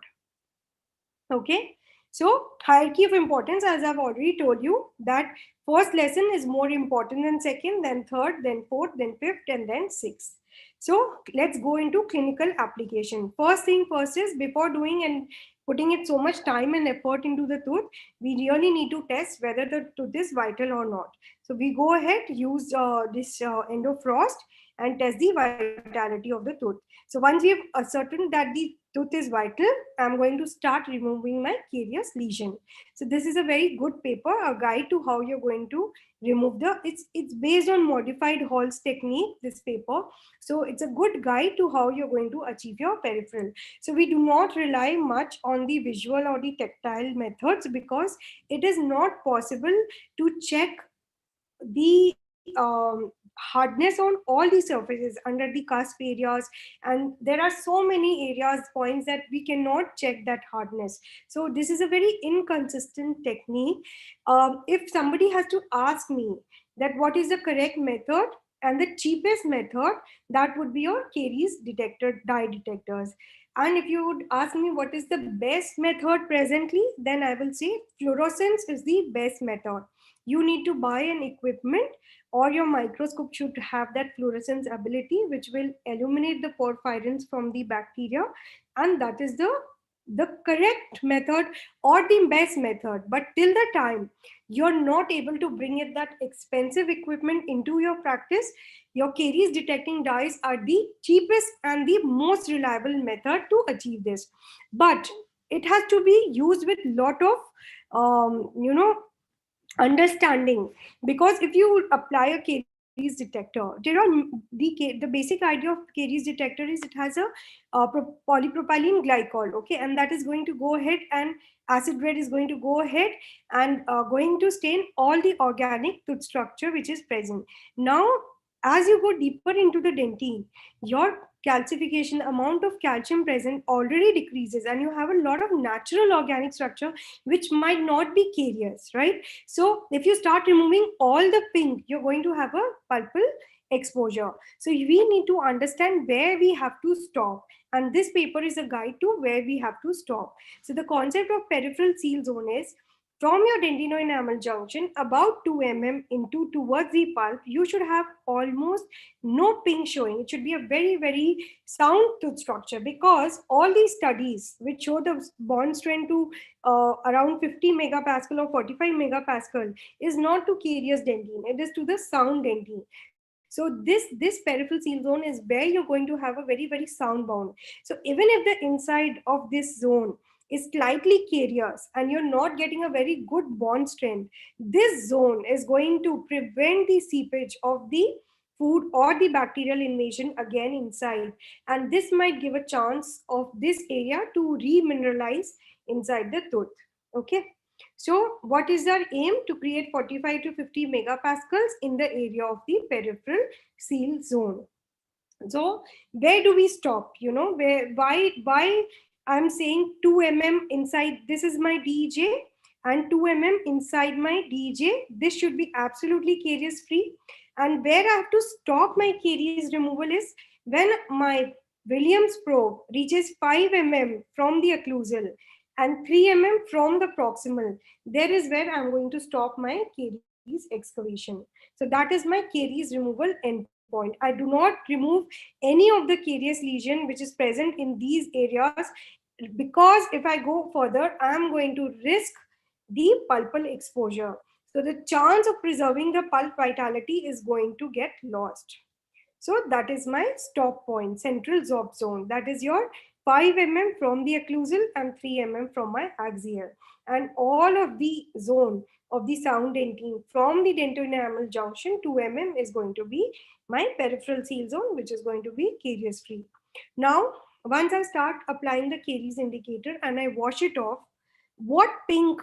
Okay, so hierarchy of importance, as I've already told you, that first lesson is more important than second, then third, then fourth, then fifth, and then sixth. So let's go into clinical application. First thing first is, before doing and putting it so much time and effort into the tooth, we really need to test whether the tooth is vital or not. So we go ahead, use this endofrost and test the vitality of the tooth. So once we have ascertained that the tooth is vital, I'm going to start removing my carious lesion. So this is a very good paper, a guide to how you're going to remove it's based on modified Hall's technique, this paper. So it's a good guide to how you're going to achieve your peripheral. So we do not rely much on the visual or the tactile methods, because it is not possible to check the hardness on all the surfaces under the cusp areas, and there are so many areas points that we cannot check that hardness. So this is a very inconsistent technique. If somebody has to ask me that what is the correct method and the cheapest method, that would be your caries detector dye detectors. And if you would ask me what is the best method presently, then I will say fluorescence is the best method. You need to buy an equipment, or your microscope should have that fluorescence ability, which will illuminate the porphyrins from the bacteria, and that is the correct method or the best method. But till the time you're not able to bring it that expensive equipment into your practice, your caries detecting dyes are the cheapest and the most reliable method to achieve this. But it has to be used with lot of understanding, because if you apply a caries detector, there are the basic idea of caries detector is it has a polypropylene glycol, okay, and that is going to go ahead, and acid red is going to go ahead and going to stain all the organic tooth structure which is present. Now As you go deeper into the dentine, your calcification, amount of calcium present already decreases, and you have a lot of natural organic structure which might not be carious, right? So if you start removing all the pink, you're going to have a pulpal exposure. So we need to understand where we have to stop, and this paper is a guide to where we have to stop. So the concept of peripheral seal zone is from your dentino-enamel junction about 2 mm into towards the pulp, you should have almost no pink showing. It should be a very, very sound tooth structure, because all these studies which show the bond strength to around 50 megapascal or 45 megapascal is not to carious dentine. It is to the sound dentine. So this peripheral seal zone is where you're going to have a very, very sound bond. So even if the inside of this zone is slightly carious and you're not getting a very good bond strength, this zone is going to prevent the seepage of the food or the bacterial invasion again inside, and this might give a chance of this area to remineralize inside the tooth. Okay, so what is our aim? To create 45 to 50 megapascals in the area of the peripheral seal zone. So where do we stop? You know, where why I'm saying 2 mm inside, this is my dj, and 2 mm inside my dj, this should be absolutely caries free. And where I have to stop my caries removal is when my Williams probe reaches 5 mm from the occlusal and 3 mm from the proximal. There is where I'm going to stop my caries excavation. So that is my caries removal endpoint. I do not remove any of the carious lesion which is present in these areas, because if I go further, I am going to risk the pulpal exposure. So the chance of preserving the pulp vitality is going to get lost. So that is my stop point, central zorb zone. That is your 5 mm from the occlusal and 3 mm from my axial. And all of the zone of the sound dentine from the dentoenamel junction 2 mm is going to be my peripheral seal zone, which is going to be caries free. Now, once I start applying the caries indicator and I wash it off, what pink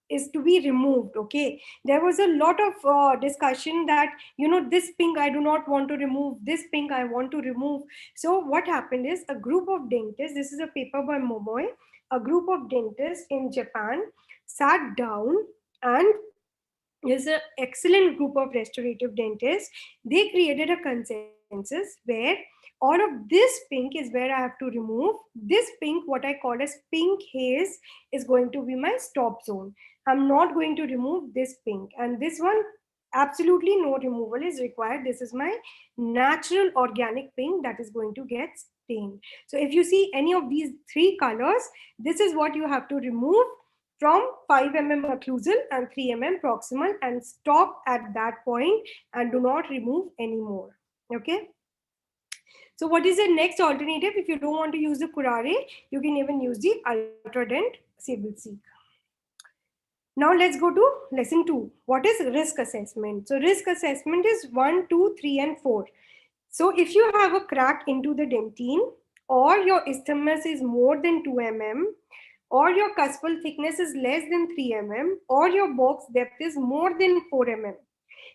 is to be removed? Okay, there was a lot of discussion that, you know, this pink I do not want to remove, this pink I want to remove. So what happened is, a group of dentists, this is a paper by Momoy, a group of dentists in Japan sat down, and is an excellent group of restorative dentists. They created a consensus where all of this pink is where I have to remove. This pink, what I call as pink haze, is going to be my stop zone. I'm not going to remove this pink, and this one, absolutely no removal is required. This is my natural organic pink that is going to get stained. So if you see any of these three colors, this is what you have to remove from 5 mm occlusal and 3 mm proximal, and stop at that point and do not remove anymore. Okay. So what is the next alternative? If you don't want to use the curare, you can even use the ultradent sable seek. Now let's go to lesson 2. What is risk assessment? So risk assessment is 1, 2, 3, and 4. So if you have a crack into the dentine, or your isthmus is more than 2 mm, or your cuspal thickness is less than 3 mm, or your box depth is more than 4 mm,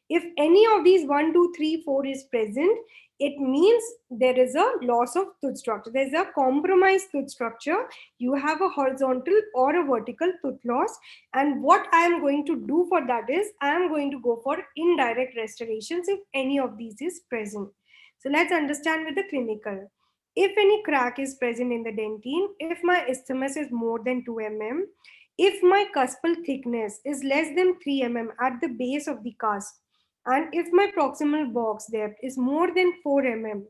if any of these 1, 2, 3, 4 is present, it means there is a loss of tooth structure. There is a compromised tooth structure. You have a horizontal or a vertical tooth loss. And what I am going to do for that is, I am going to go for indirect restorations if any of these is present. So let's understand with the clinical. If any crack is present in the dentine, if my isthmus is more than 2 mm, if my cuspal thickness is less than 3 mm at the base of the cusp, and if my proximal box depth is more than 4 mm,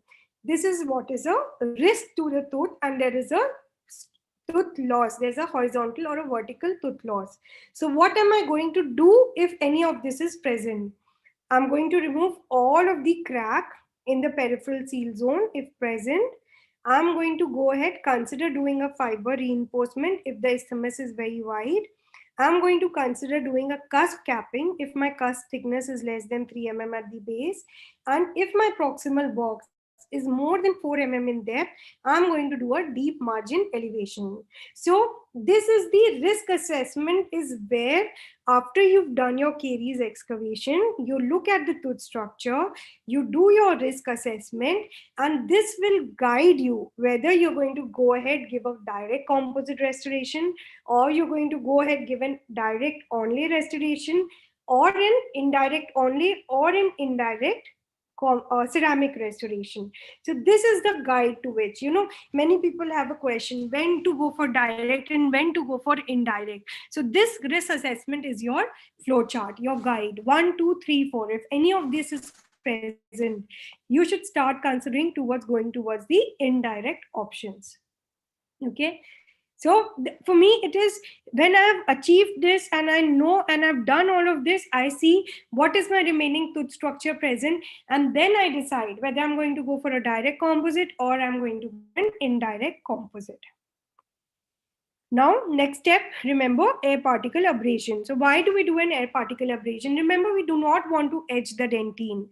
this is what is a risk to the tooth, and there is a tooth loss. There's a horizontal or a vertical tooth loss. So what am I going to do if any of this is present? I'm going to remove all of the crack in the peripheral seal zone if present. I'm going to go ahead, consider doing a fiber reinforcement if the isthmus is very wide. I'm going to consider doing a cusp capping if my cusp thickness is less than 3 mm at the base. And if my proximal box is more than 4 mm in depth, I'm going to do a deep margin elevation. So this is the risk assessment, is where after you've done your caries excavation, you look at the tooth structure, you do your risk assessment, and this will guide you whether you're going to go ahead give a direct composite restoration, or you're going to go ahead give an direct only restoration, or an indirect only, or an indirect ceramic restoration. So this is the guide to which, many people have a question when to go for direct and when to go for indirect. So this risk assessment is your flow chart, your guide, 1, 2, 3, 4. If any of this is present, you should start considering towards going towards the indirect options. Okay. So for me, it is when I've achieved this and I know and I've done all of this, I see what is my remaining tooth structure present, and then I decide whether I'm going to go for a direct composite or I'm going to go for an indirect composite. Now, next step, remember air particle abrasion. So why do we do an air particle abrasion? Remember, we do not want to etch the dentine.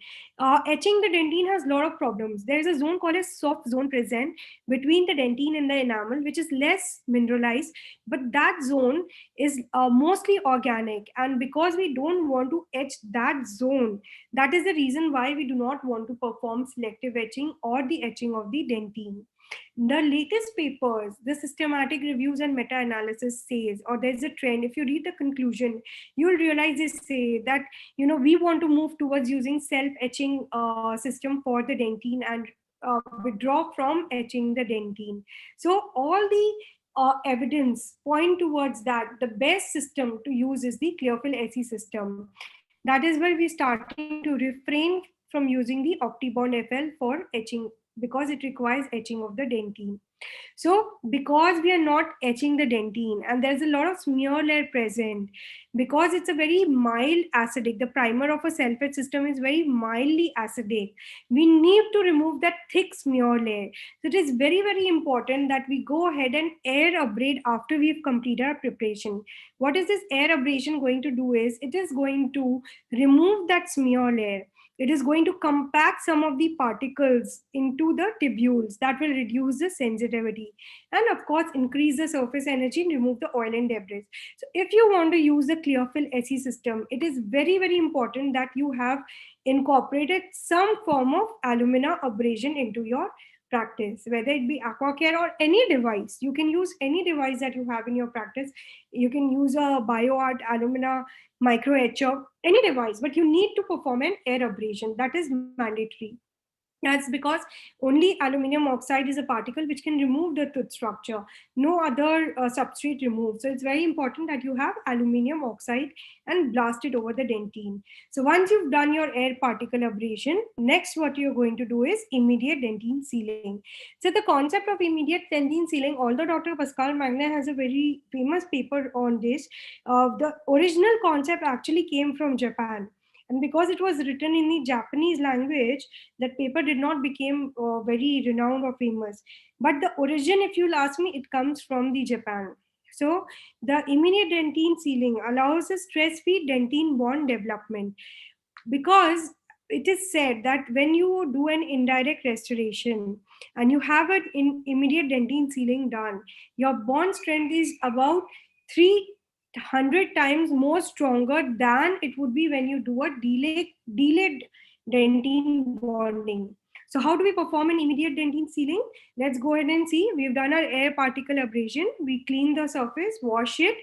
Etching the dentine has a lot of problems. There is a zone called a soft zone present between the dentine and the enamel, which is less mineralized, but that zone is mostly organic. And because we don't want to etch that zone, that is the reason why we do not want to perform selective etching or the etching of the dentine. The latest papers, the systematic reviews and meta-analysis says, or there's a trend, if you read the conclusion, you'll realize they say that, we want to move towards using self-etching system for the dentine and withdraw from etching the dentine. So all the evidence point towards that the best system to use is the Clearfill SE system. That is why we're starting to refrain from using the OptiBond FL for etching, because it requires etching of the dentine. So, because we are not etching the dentine and there's a lot of smear layer present, because it's a very mild acidic, the primer of a self-etch system is very mildly acidic, we need to remove that thick smear layer. So, it is very, very important that we go ahead and air abrade after we've completed our preparation. What is this air abrasion going to do is, it is going to remove that smear layer. It is going to compact some of the particles into the tubules. That will reduce the sensitivity and of course increase the surface energy and remove the oil and debris. So if you want to use the Clearfill SE system, it is very, very important that you have incorporated some form of alumina abrasion into your practice, whether it be aquacare or any device. You can use any device that you have in your practice. You can use a BioArt alumina micro etcher, any device, but you need to perform an air abrasion. That is mandatory. That's because only aluminum oxide is a particle which can remove the tooth structure. No other substrate removed. So it's very important that you have aluminum oxide and blast it over the dentine. So once you've done your air particle abrasion, next what you're going to do is immediate dentine sealing. So the concept of immediate dentine sealing, although Dr. Pascal Magnet has a very famous paper on this, the original concept actually came from Japan. And because it was written in the Japanese language, that paper did not become very renowned or famous. But the origin, if you'll ask me, it comes from the Japan. So the immediate dentine sealing allows a stress-free dentine bond development, because it is said that when you do an indirect restoration and you have an immediate dentine sealing done, your bond strength is about 300 times more stronger than it would be when you do a delayed dentine bonding. So how do we perform an immediate dentine sealing? Let's go ahead and see. We've done our air particle abrasion. We clean the surface, wash it.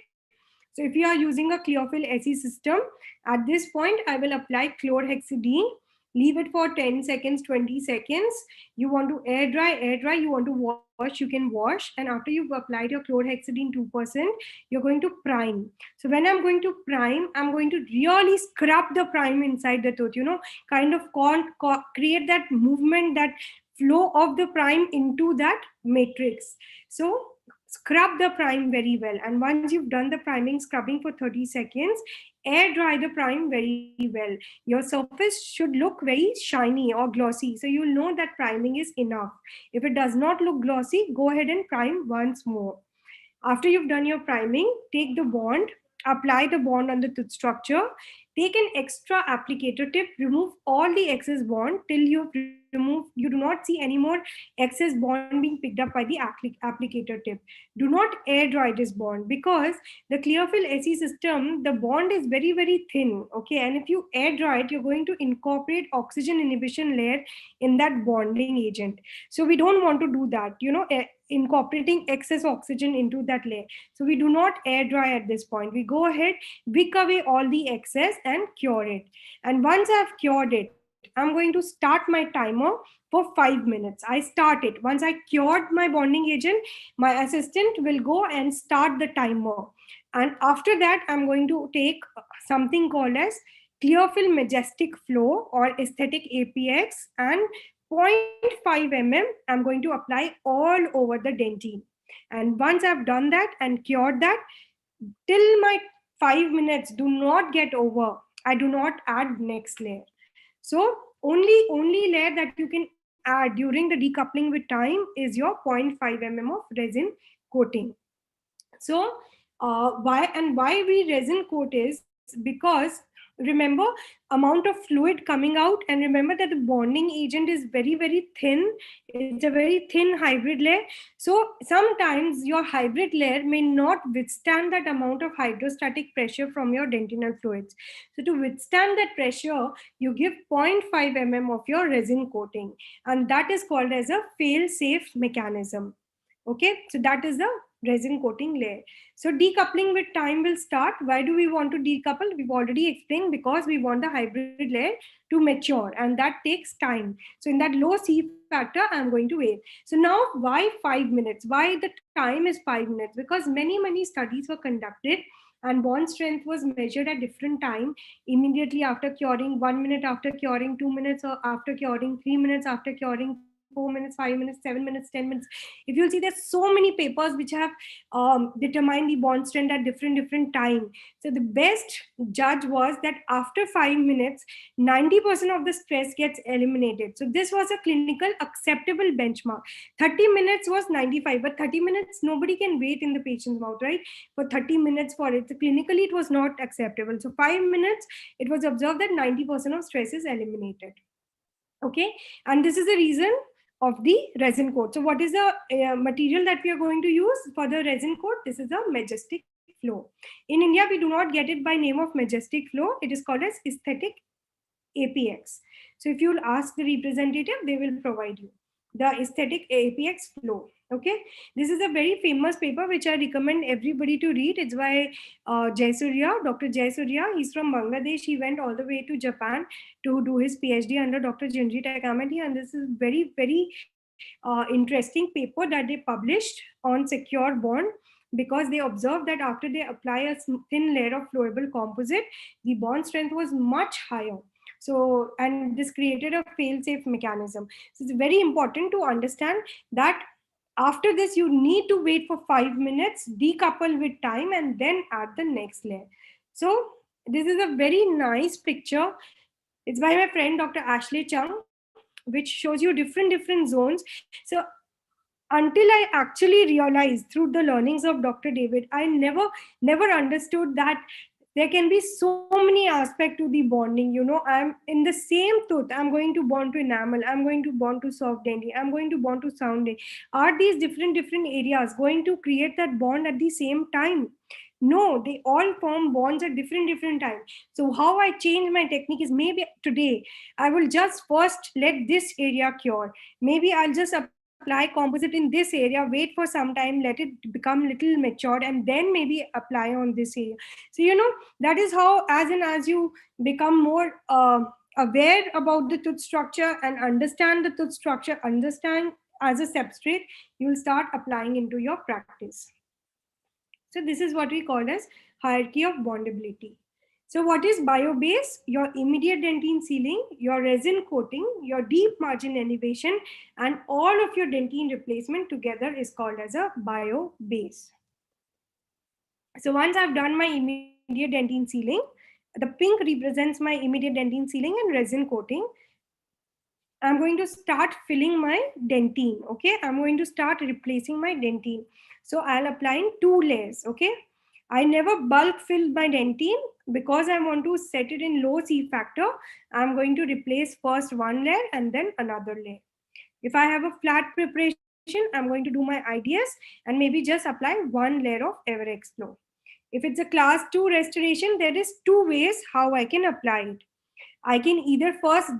So if you are using a Clearfill SE system, at this point, I will apply chlorhexidine, leave it for 10 seconds, 20 seconds. You want to air dry, you want to wash, you can wash. And after you've applied your chlorhexidine 2%, you're going to prime. So when I'm going to prime, I'm going to really scrub the prime inside the tooth, kind of create that movement, that flow of the prime into that matrix. So scrub the prime very well. And once you've done the priming scrubbing for 30 seconds, air dry the prime very well. Your surface should look very shiny or glossy. So you'll know that priming is enough. If it does not look glossy, go ahead and prime once more. After you've done your priming, take the bond, apply the bond on the tooth structure, take an extra applicator tip, remove all the excess bond till you've removed you do not see any more excess bond being picked up by the applicator tip. Do not air dry this bond, because the Clearfill SE system, the bond is very, very thin. Okay. And if you air dry it, you're going to incorporate oxygen inhibition layer in that bonding agent. So we don't want to do that, incorporating excess oxygen into that layer. So we do not air dry at this point. We go ahead, wick away all the excess and cure it. And once I've cured it, I'm going to start my timer for 5 minutes. I start it. Once I cured my bonding agent, my assistant will go and start the timer. And after that, I'm going to take something called as Clearfill Majestic Flow or Aesthetic APX and zero point 0.5 mm. I'm going to apply all over the dentine. And once I've done that and cured that, till my 5 minutes do not get over, I do not add next layer. So only layer that you can add during the decoupling with time is your zero point 0.5 mm of resin coating. So why we resin coat is because, remember, amount of fluid coming out, and remember that the bonding agent is very, very thin. It's a very thin hybrid layer. So sometimes your hybrid layer may not withstand that amount of hydrostatic pressure from your dentinal fluids. So to withstand that pressure, you give 0.5 mm of your resin coating, and that is called as a fail safe mechanism. Okay, so that is the resin coating layer. So decoupling with time will start. Why do we want to decouple? We've already explained, because we want the hybrid layer to mature, and that takes time. So in that low C factor, I'm going to wait. So now, why 5 minutes? Why the time is 5 minutes? Because many studies were conducted, and bond strength was measured at different time, immediately after curing, 1 minute after curing, 2 minutes or after curing, 3 minutes after curing, 4 minutes, 5 minutes, 7 minutes, 10 minutes. If you'll see, there's so many papers which have determined the bond strength at different time. So the best judge was that after 5 minutes, 90% of the stress gets eliminated. So this was a clinical acceptable benchmark. 30 minutes was 95, but 30 minutes nobody can wait in the patient's mouth, right? For 30 minutes for it. So clinically it was not acceptable. So 5 minutes, it was observed that 90% of stress is eliminated. Okay, and this is the reason of the resin coat. So what is the material that we are going to use for the resin coat? This is a Majestic Flow. In India, we do not get it by name of Majestic Flow. It is called as Aesthetic APX. So if you'll ask the representative, they will provide you the Aesthetic APX Flow. Okay, this is a very famous paper which I recommend everybody to read. It's by Dr. Jaisurya. He's from Bangladesh. He went all the way to Japan to do his PhD under Dr. Jinji Takamati, and this is very interesting paper that they published on secure bond, because they observed that after they apply a thin layer of flowable composite, the bond strength was much higher. So, and this created a fail-safe mechanism. So it's very important to understand that after this, you need to wait for 5 minutes, decouple with time, and then add the next layer. So this is a very nice picture. It's by my friend Dr. Ashley Chung, which shows you different zones. So until I actually realized through the learnings of Dr. David, I never understood that there can be so many aspects to the bonding. I'm in the same tooth, I'm going to bond to enamel, I'm going to bond to soft dentin, I'm going to bond to sound dentin. Are these different areas going to create that bond at the same time? No, they all form bonds at different times. So how I change my technique is, maybe today I will just first let this area cure. Maybe I'll just apply composite in this area, wait for some time, let it become little matured, and then maybe apply on this area. So that is how, as you become more aware about the tooth structure and understand the tooth structure, understand as a substrate, you will start applying into your practice. So this is what we call as hierarchy of bondability. So what is biobase? Your immediate dentine sealing, your resin coating, your deep margin elevation, and all of your dentine replacement together is called as a biobase. So once I've done my immediate dentine sealing, the pink represents my immediate dentine sealing and resin coating. I'm going to start filling my dentine. Okay, I'm going to start replacing my dentine. So I'll apply in 2 layers. Okay, I never bulk fill my dentine. because I want to set it in low C factor, I'm going to replace first one layer and then another layer. If I have a flat preparation, I'm going to do my ideas and maybe just apply one layer of Everex Flow. If it's a class 2 restoration, there is two ways how I can apply it. I can either first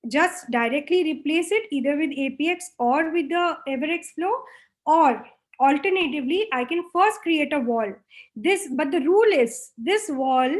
just directly replace it either with APX or with the Everex Flow, or alternatively, I can first create a wall. But the rule is this wall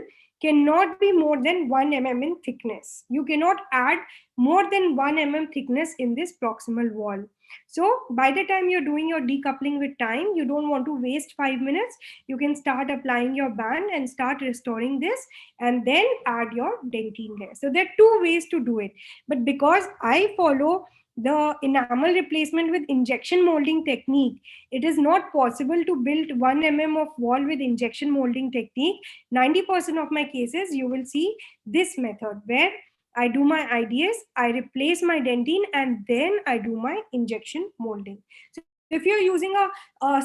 cannot be more than 1 mm in thickness. You cannot add more than 1 mm thickness in this proximal wall. So by the time you're doing your decoupling with time, you don't want to waste 5 minutes. You can start applying your band and start restoring this and then add your dentine layer. So there are two ways to do it. But because I follow the enamel replacement with injection molding technique, it is not possible to build 1 mm of wall with injection molding technique. 90% of my cases, you will see this method where I do my IDS, I replace my dentine, and then I do my injection molding. So if you're using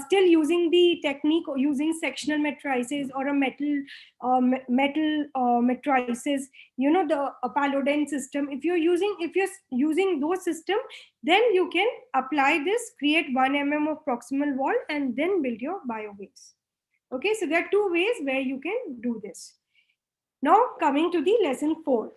still using the technique or using sectional matrices or a metal matrices, the Palloden system. If you're using those system, then you can apply this, create 1 mm of proximal wall, and then build your bio base. Okay, so there are two ways where you can do this. Now coming to the lesson 4.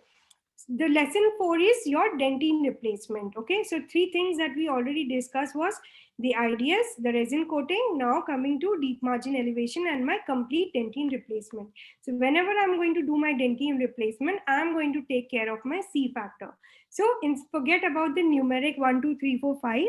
The lesson 4 is your dentine replacement. Okay, so three things that we already discussed was the ideas, the resin coating. Now coming to deep margin elevation and my complete dentine replacement. So whenever I'm going to do my dentine replacement, I'm going to take care of my C factor. So forget about the numeric 1 2 3 4 5.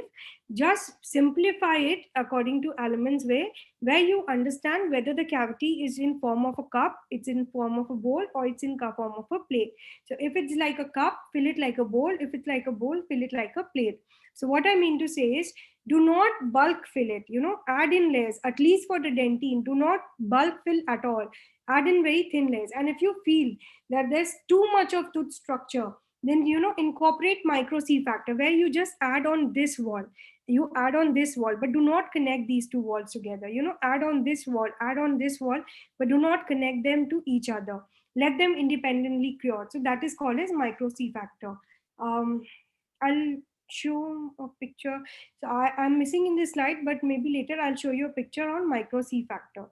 Just simplify it according to Alleman's way, where you understand whether the cavity is in form of a cup, it's in form of a bowl, or it's in form of a plate. So if it's like a cup, fill it like a bowl. If it's like a bowl, fill it like a plate. So what I mean to say is, do not bulk fill it. Add in layers. At least for the dentine, do not bulk fill at all. Add in very thin layers. And if you feel that there's too much of tooth structure, then incorporate micro C factor, where you just add on this wall. You add on this wall, but do not connect these two walls together. Add on this wall, add on this wall, but do not connect them to each other. Let them independently cure. So that is called as micro C factor. I'll show a picture. So I'm missing in this slide, but maybe later I'll show you a picture on micro C factor.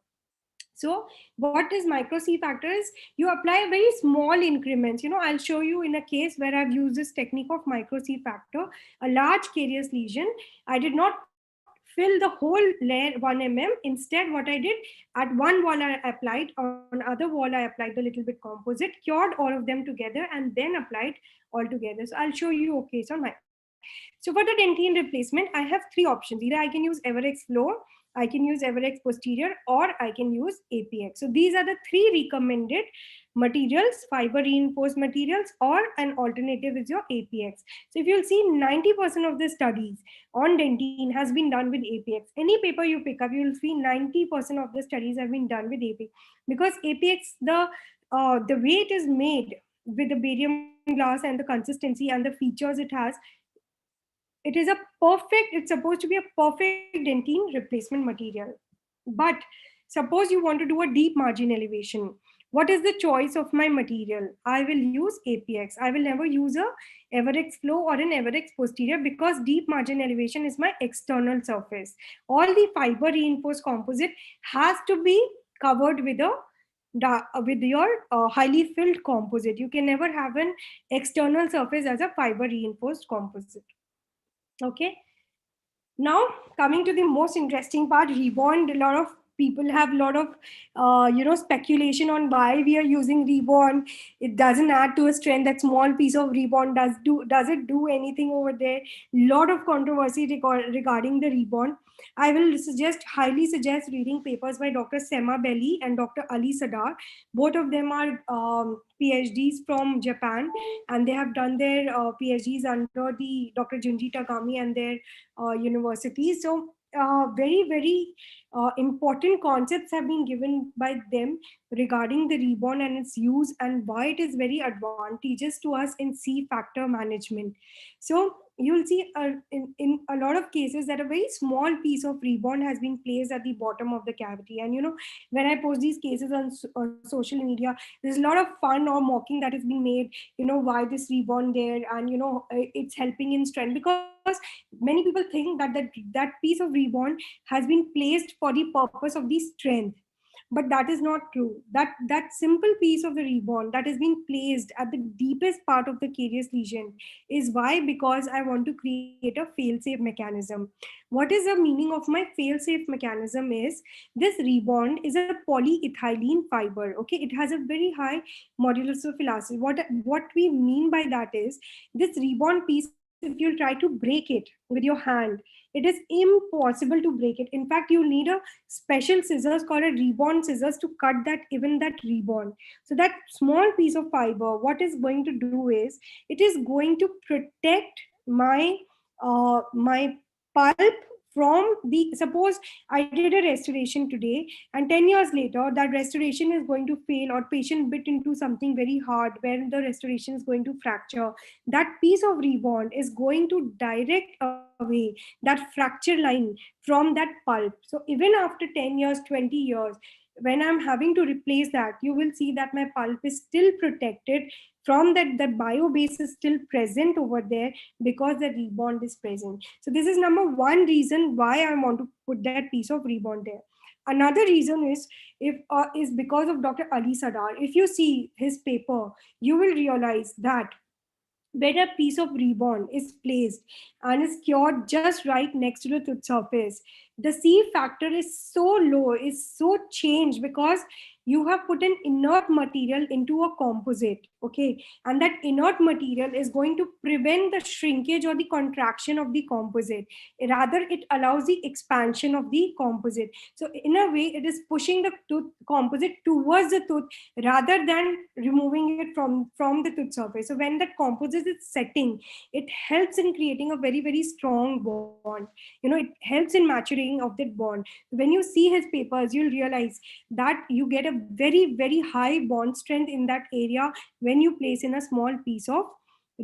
So what is micro C factor is, you apply very small increments. I'll show you in a case where I've used this technique of micro C factor, a large carious lesion. I did not fill the whole layer 1 mm. Instead, what I did, at one wall I applied, on other wall I applied a little bit composite, cured all of them together, and then applied all together. So I'll show you a case on my. So for the dentine replacement, I have three options. Either I can use Everex Flow, I can use Everex posterior, or I can use APX. So these are the three recommended materials: fiber reinforced materials, or an alternative is your APX. So if you'll see, 90% of the studies on dentine has been done with APX. Any paper you pick up, you'll see 90% of the studies have been done with APX, because APX, the way it is made with the barium glass and the consistency and the features it has, it's supposed to be a perfect dentine replacement material. But suppose you want to do a deep margin elevation. What is the choice of my material? I will use APX. I will never use a Everex Flow or an Everex posterior, because deep margin elevation is my external surface. All the fiber reinforced composite has to be covered with your highly filled composite. You can never have an external surface as a fiber reinforced composite. Okay. Now coming to the most interesting part, rebond. A lot of people have a lot of speculation on why we are using rebond. It doesn't add to a strength. That small piece of rebond does it do anything over there? Lot of controversy regarding the rebond. I will highly suggest reading papers by Dr. Sema Belli and Dr. Ali Sadar. Both of them are PhDs from Japan, and they have done their PhDs under the Dr. Junji Tagami and their universities. So very, very important concepts have been given by them regarding the rebond and its use, and why it is very advantageous to us in C factor management. So you'll see in a lot of cases that a very small piece of rebond has been placed at the bottom of the cavity. And when I post these cases on social media, there's a lot of fun or mocking that has been made, why this rebond there, and it's helping in strength, because many people think that that piece of rebond has been placed for the purpose of the strength. But that is not true. That simple piece of the rebond that has been placed at the deepest part of the carious lesion is why, because I want to create a fail safe mechanism. What is the meaning of my fail safe mechanism is, this rebond is a polyethylene fiber. Okay, it has a very high modulus of elasticity. What we mean by that is, this rebond piece, if you'll try to break it with your hand, it is impossible to break it. In fact, you'll need a special scissors called a rebond scissors to cut that, even that rebond. So that small piece of fiber, what is going to do is, it is going to protect my pulp from the, suppose I did a restoration today, and 10 years later that restoration is going to fail, or patient bit into something very hard where the restoration is going to fracture. That piece of rebond is going to direct away that fracture line from that pulp. So even after 10 years, 20 years, when I'm having to replace that, you will see that my pulp is still protected from that. The bio base is still present over there, because the rebond is present. So this is number one reason why I want to put that piece of rebond there. Another reason is, if is because of Dr. Ali Sadar. If you see his paper, you will realize that where a piece of rebond is placed and is cured just right next to the tooth surface, the C factor is so low, is so changed, because you have put an inert material into a composite. Okay, and that inert material is going to prevent the shrinkage or the contraction of the composite. Rather, it allows the expansion of the composite. So in a way, it is pushing the tooth composite towards the tooth, rather than removing it from the tooth surface. So when that composite is setting, it helps in creating a very, very strong bond. It helps in maturing of that bond. When you see his papers, you'll realize that you get a very, very high bond strength in that area when you place in a small piece of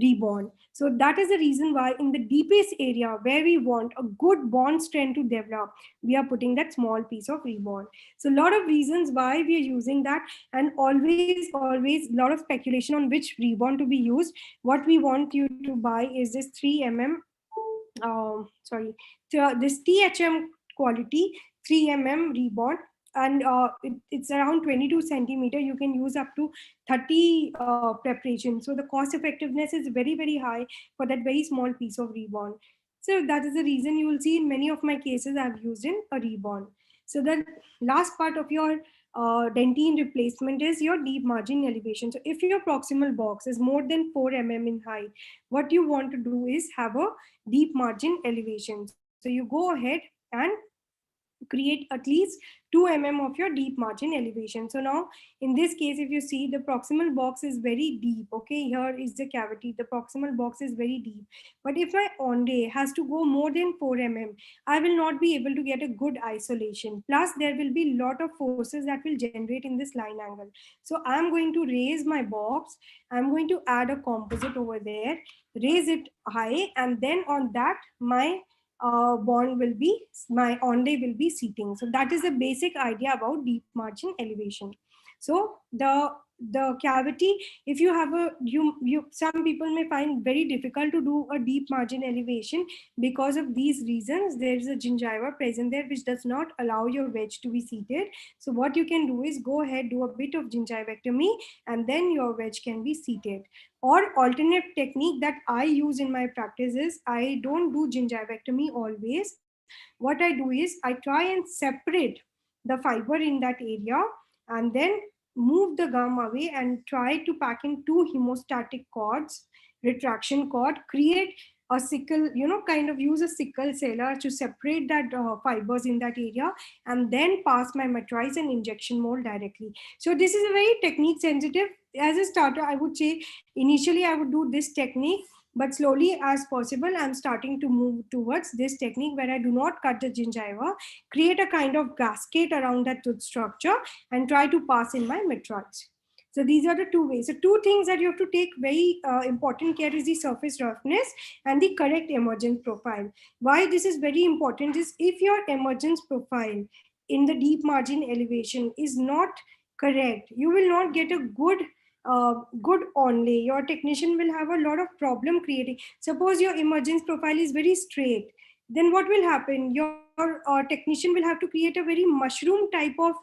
rebond. So that is the reason why, in the deepest area where we want a good bond strength to develop, we are putting that small piece of rebond. So a lot of reasons why we are using that. And always a lot of speculation on which rebond to be used. What we want you to buy is this 3 mm, sorry, this THM quality 3 mm rebond. And it's around 22 centimeter. You can use up to 30 preparation. So the cost effectiveness is very, very high for that very small piece of rebond. So that is the reason you will see in many of my cases I've used in a rebond. So the last part of your dentine replacement is your deep margin elevation. So if your proximal box is more than 4 mm in height, what you want to do is have a deep margin elevation. So you go ahead and create at least 2 mm of your deep margin elevation. So now in this case, if you see, the proximal box is very deep. Okay, here is the cavity, the proximal box is very deep. But if my onde has to go more than 4 mm, I will not be able to get a good isolation. Plus there will be a lot of forces that will generate in this line angle. So I'm going to raise my box, I'm going to add a composite over there, raise it high, and then on that my bond will be, my onde will be seating. So that is the basic idea about deep margin elevation. So the cavity, if you have a, you some people may find very difficult to do a deep margin elevation because of these reasons. There is a gingiva present there which does not allow your wedge to be seated. So what you can do is go ahead, do a bit of gingivectomy, and then your wedge can be seated. Or alternate technique that I use in my practice is, I don't do gingivectomy always. What I do is, I try and separate the fiber in that area, and then move the gum away and try to pack in two hemostatic cords, retraction cord, create a sickle, kind of use a sickle seller to separate that fibers in that area, and then pass my matrice and injection mold directly. So this is a very technique sensitive. As a starter, I would say initially I would do this technique, but slowly as possible, I'm starting to move towards this technique where I do not cut the gingiva, create a kind of gasket around that tooth structure, and try to pass in my matrice. So these are the two ways. So two things that you have to take very important care is the surface roughness and the correct emergence profile. Why this is very important is if your emergence profile in the deep margin elevation is not correct, you will not get a good onlay. Your technician will have a lot of problem creating. Suppose your emergence profile is very straight, then what will happen? Your technician will have to create a very mushroom type of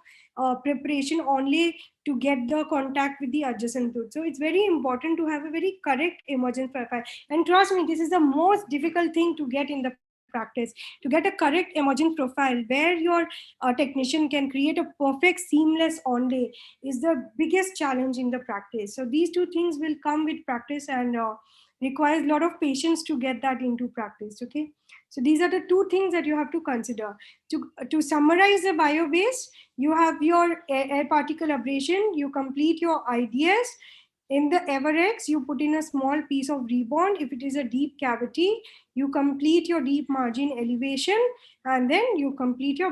preparation only to get the contact with the adjacent tooth. So it's very important to have a very correct emergence profile. And trust me, this is the most difficult thing to get in the practice, to get a correct emergence profile where your technician can create a perfect seamless onlay is the biggest challenge in the practice. So these two things will come with practice and requires a lot of patience to get that into practice. Okay, so these are the two things that you have to consider. To summarize the bio base, you have your air particle abrasion, you complete your IDS. In the Everex, you put in a small piece of rebond. If it is a deep cavity, you complete your deep margin elevation, and then you complete your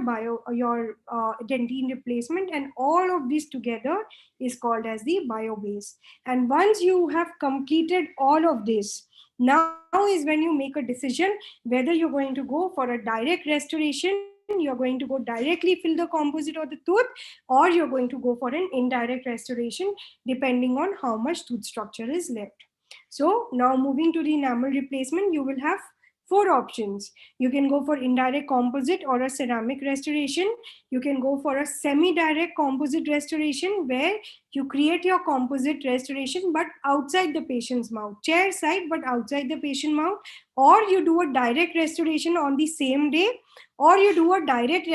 dentine replacement, and all of this together is called as the bio base. And once you have completed all of this, now is when you make a decision whether you're going to go for a direct restoration, you're going to go directly fill the composite or the tooth, or you're going to go for an indirect restoration depending on how much tooth structure is left. So now moving to the enamel replacement, you will have four options. You can go for indirect composite or a ceramic restoration. You can go for a semi-direct composite restoration where you create your composite restoration but outside the patient's mouth, chair side but outside the patient mouth, or you do a direct restoration on the same day, or you do a direct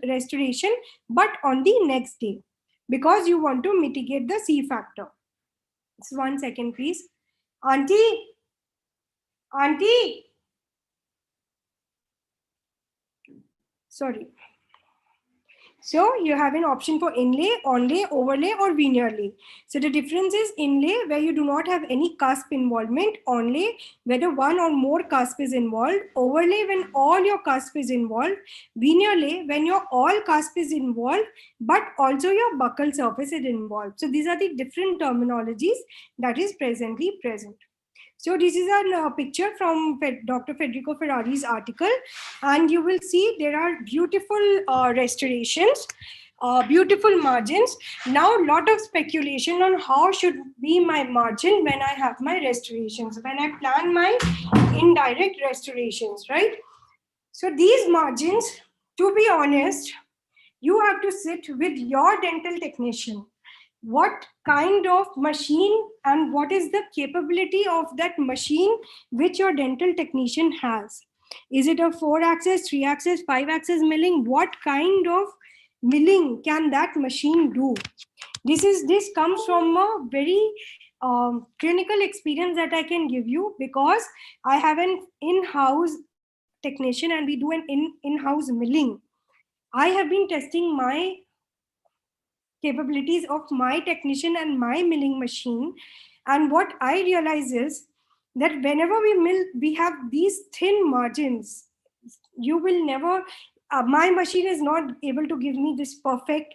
restoration but on the next day because you want to mitigate the C factor. Just 1 second, please. Auntie, auntie, sorry. So you have an option for inlay, onlay, overlay, or veneerlay. So the difference is inlay where you do not have any cusp involvement, onlay whether one or more cusp is involved, overlay when all your cusp is involved, veneerlay when your all cusp is involved, but also your buccal surface is involved. So these are the different terminologies that is presently present. So this is a picture from Dr. Federico Ferrari's article, and you will see there are beautiful restorations, beautiful margins. Now, a lot of speculation on how should be my margin when I have my restorations, when I plan my indirect restorations, right? So these margins, to be honest, you have to sit with your dental technician. What kind of machine and what is the capability of that machine which your dental technician has? Is it a 4-axis, 3-axis, 5-axis milling? What kind of milling can that machine do? This comes from a very clinical experience that I can give you because I have an in-house technician and we do an in-house milling. I have been testing my capabilities of my technician and my milling machine. And what I realize is that whenever we mill, we have these thin margins. You will never, my machine is not able to give me this perfect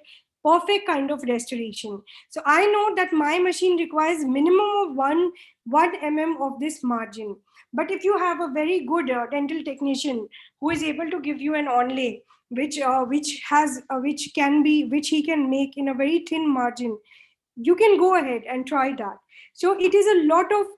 kind of restoration. So I know that my machine requires minimum of 1 mm of this margin. But if you have a very good dental technician who is able to give you an onlay, which he can make in a very thin margin, you can go ahead and try that. So it is a lot of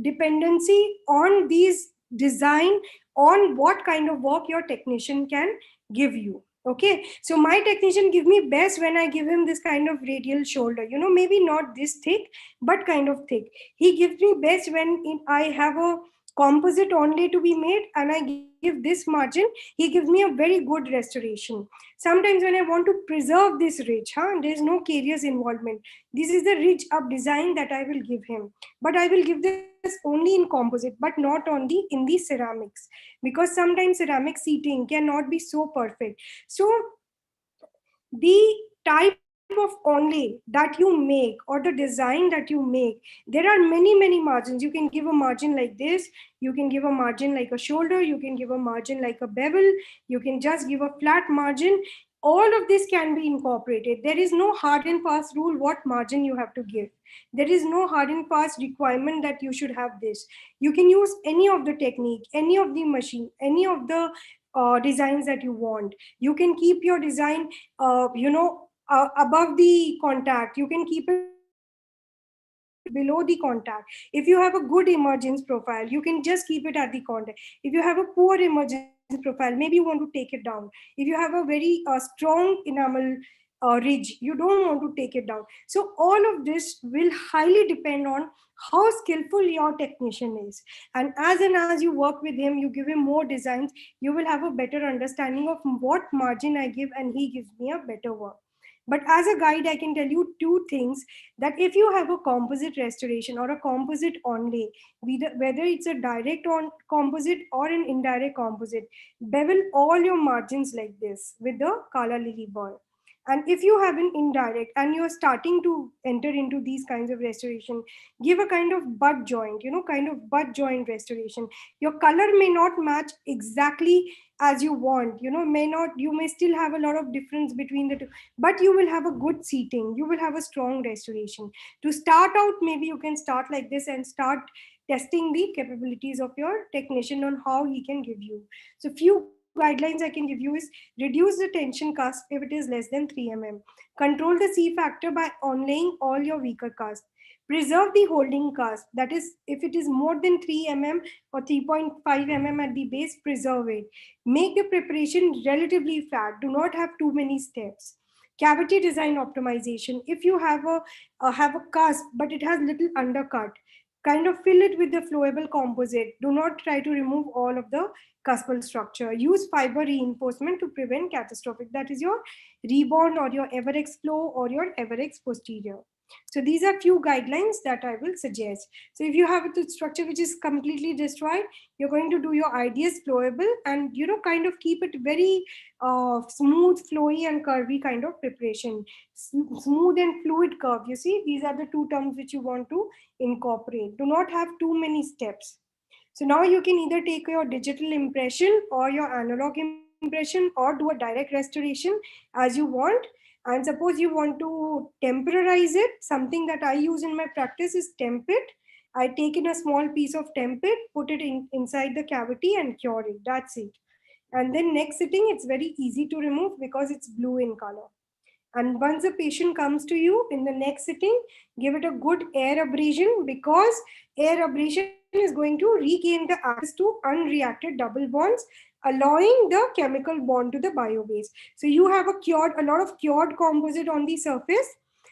dependency on these design, on what kind of work your technician can give you. Okay, so my technician give me best when I give him this kind of radial shoulder, maybe not this thick but kind of thick. He gives me best when I have a composite only to be made and I give this margin. He gives me a very good restoration. Sometimes when I want to preserve this ridge, there is no caries involvement, this is the ridge up design that I will give him, but I will give this only in composite but not on the ceramics, because sometimes ceramic seating cannot be so perfect. So the type of onlay that you make or the design that you make, there are many margins. You can give a margin like this, you can give a margin like a shoulder, you can give a margin like a bevel, you can just give a flat margin. all of this can be incorporated. There is no hard and fast rule what margin you have to give. There is no hard and fast requirement that you should have this. You can use any of the technique, any of the machine, any of the designs that you want. You can keep your design, above the contact. You can keep it below the contact. If you have a good emergence profile, you can just keep it at the contact. If you have a poor emergence profile, maybe you want to take it down. If you have a very strong enamel ridge, you don't want to take it down. So all of this will highly depend on how skillful your technician is. And as you work with him, you give him more designs, you will have a better understanding of what margin I give, and he gives me a better work. But as a guide, I can tell you two things, that if you have a composite restoration or a composite onlay, whether it's a direct on composite or an indirect composite, bevel all your margins like this with the Kala Lily ball. And if you have an indirect and you're starting to enter into these kinds of restoration, give a kind of butt joint, kind of butt joint restoration. Your color may not match exactly as you want, may not, you may still have a lot of difference between the two, but you will have a good seating, you will have a strong restoration. To start out, maybe you can start like this and start testing the capabilities of your technician on how he can give you. So few guidelines I can give you is: reduce the tension cast if it is less than 3 mm. Control the C factor by onlaying all your weaker cast. Preserve the holding cast, that is, if it is more than 3 mm or 3.5 mm at the base, preserve it. Make the preparation relatively flat, do not have too many steps. Cavity design optimization: if you have a cast but it has little undercut, kind of fill it with the flowable composite. Do not try to remove all of the cuspal structure. Use fiber reinforcement to prevent catastrophic, that is your rebond or your Everex flow or your Everex posterior. So these are few guidelines that I will suggest. So if you have a structure which is completely destroyed, you're going to do your ideas flowable, and kind of keep it very smooth, flowy and curvy kind of preparation. Smooth and fluid curve, you see, these are the two terms which you want to incorporate. Do not have too many steps. So now you can either take your digital impression or your analog impression or do a direct restoration as you want. And suppose you want to temporize it, something that I use in my practice is temp it. I take in a small piece of tempit, put it inside the cavity and cure it. That's it. And then next sitting, it's very easy to remove because it's blue in color. And once the patient comes to you in the next sitting, give it a good air abrasion, because air abrasion is going to regain the access to unreacted double bonds, allowing the chemical bond to the biobase. So you have a lot of cured composite on the surface.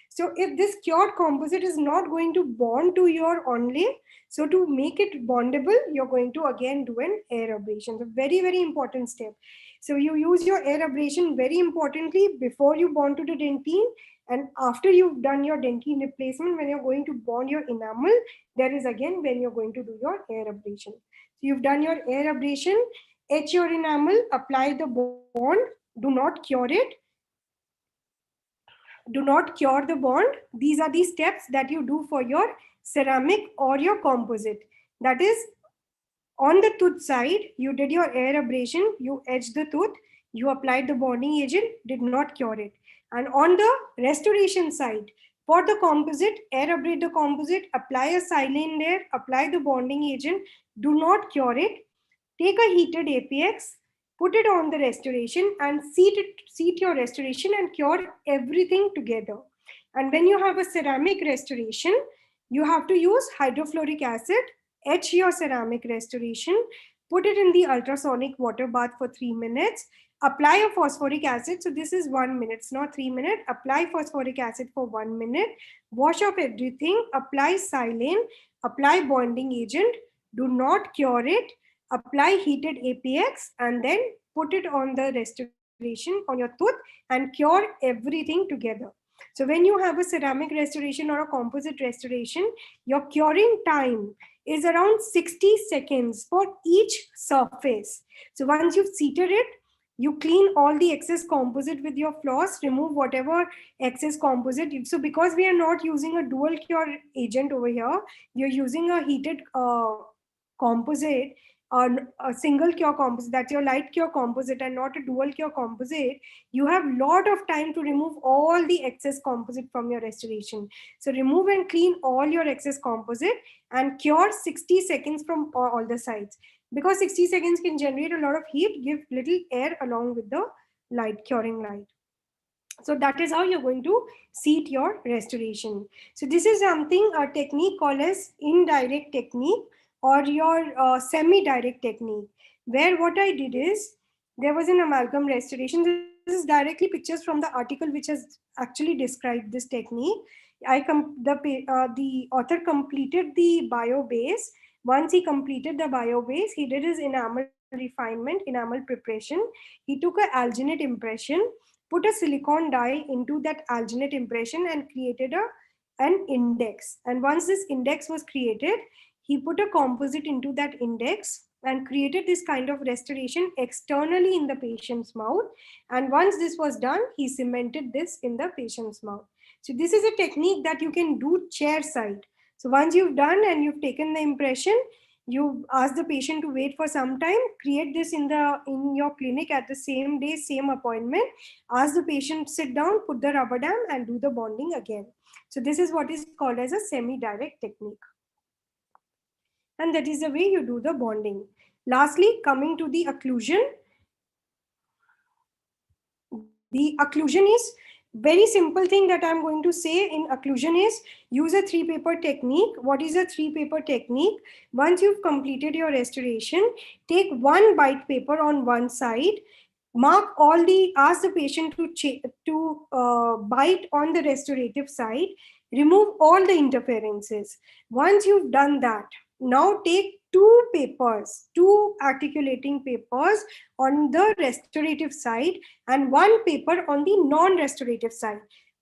So if this cured composite is not going to bond to your onlay, so to make it bondable, you're going to again do an air abrasion. So very, very important step. So you use your air abrasion very importantly before you bond to the dentine, and after you've done your dentine replacement, when you're going to bond your enamel, there is again when you're going to do your air abrasion. So you've done your air abrasion, etch your enamel, apply the bond, do not cure it, do not cure the bond. These are the steps that you do for your ceramic or your composite. That is, on the tooth side, you did your air abrasion, you edged the tooth, you applied the bonding agent, did not cure it. And on the restoration side, for the composite, air abrade the composite, apply a silane layer, apply the bonding agent, do not cure it. Take a heated APX, put it on the restoration and seat your restoration and cure everything together. And when you have a ceramic restoration, you have to use hydrofluoric acid, etch your ceramic restoration, put it in the ultrasonic water bath for 3 minutes, apply a phosphoric acid. So this is 1 minute, it's not 3 minutes. Apply phosphoric acid for 1 minute, wash off everything, apply silane, apply bonding agent, do not cure it, apply heated APX, and then put it on the restoration on your tooth and cure everything together. So when you have a ceramic restoration or a composite restoration, your curing time is around 60 seconds for each surface. So once you've seated it, you clean all the excess composite with your floss, remove whatever excess composite. So because we are not using a dual cure agent over here, you're using a heated composite, a single cure composite, that's your light cure composite and not a dual cure composite, you have lot of time to remove all the excess composite from your restoration. So remove and clean all your excess composite and cure 60 seconds from all the sides, because 60 seconds can generate a lot of heat, give little air along with the light, curing light. So that is how you're going to seat your restoration. So this is something, a technique called as indirect technique, or your semi direct technique, where what I did is, there was an amalgam restoration. This is directly pictures from the article which has actually described this technique. The author completed the bio base. Once he completed the bio base, he did his enamel refinement, enamel preparation. He took a alginate impression, put a silicon dye into that alginate impression and created an index. And once this index was created, he put a composite into that index and created this kind of restoration externally in the patient's mouth. And once this was done, he cemented this in the patient's mouth. So this is a technique that you can do chair side. So once you've done and you've taken the impression, you ask the patient to wait for some time, create this in your clinic at the same day, same appointment, ask the patient sit down, put the rubber dam and do the bonding again. So this is what is called as a semi direct technique, and that is the way you do the bonding. Lastly, coming to the occlusion. The occlusion is very simple thing that I'm going to say in occlusion is, use a three paper technique. What is a three paper technique? Once you've completed your restoration, take one bite paper on one side, mark all the, ask the patient to bite on the restorative side, remove all the interferences. Once you've done that, now take two articulating papers on the restorative side and one paper on the non-restorative side.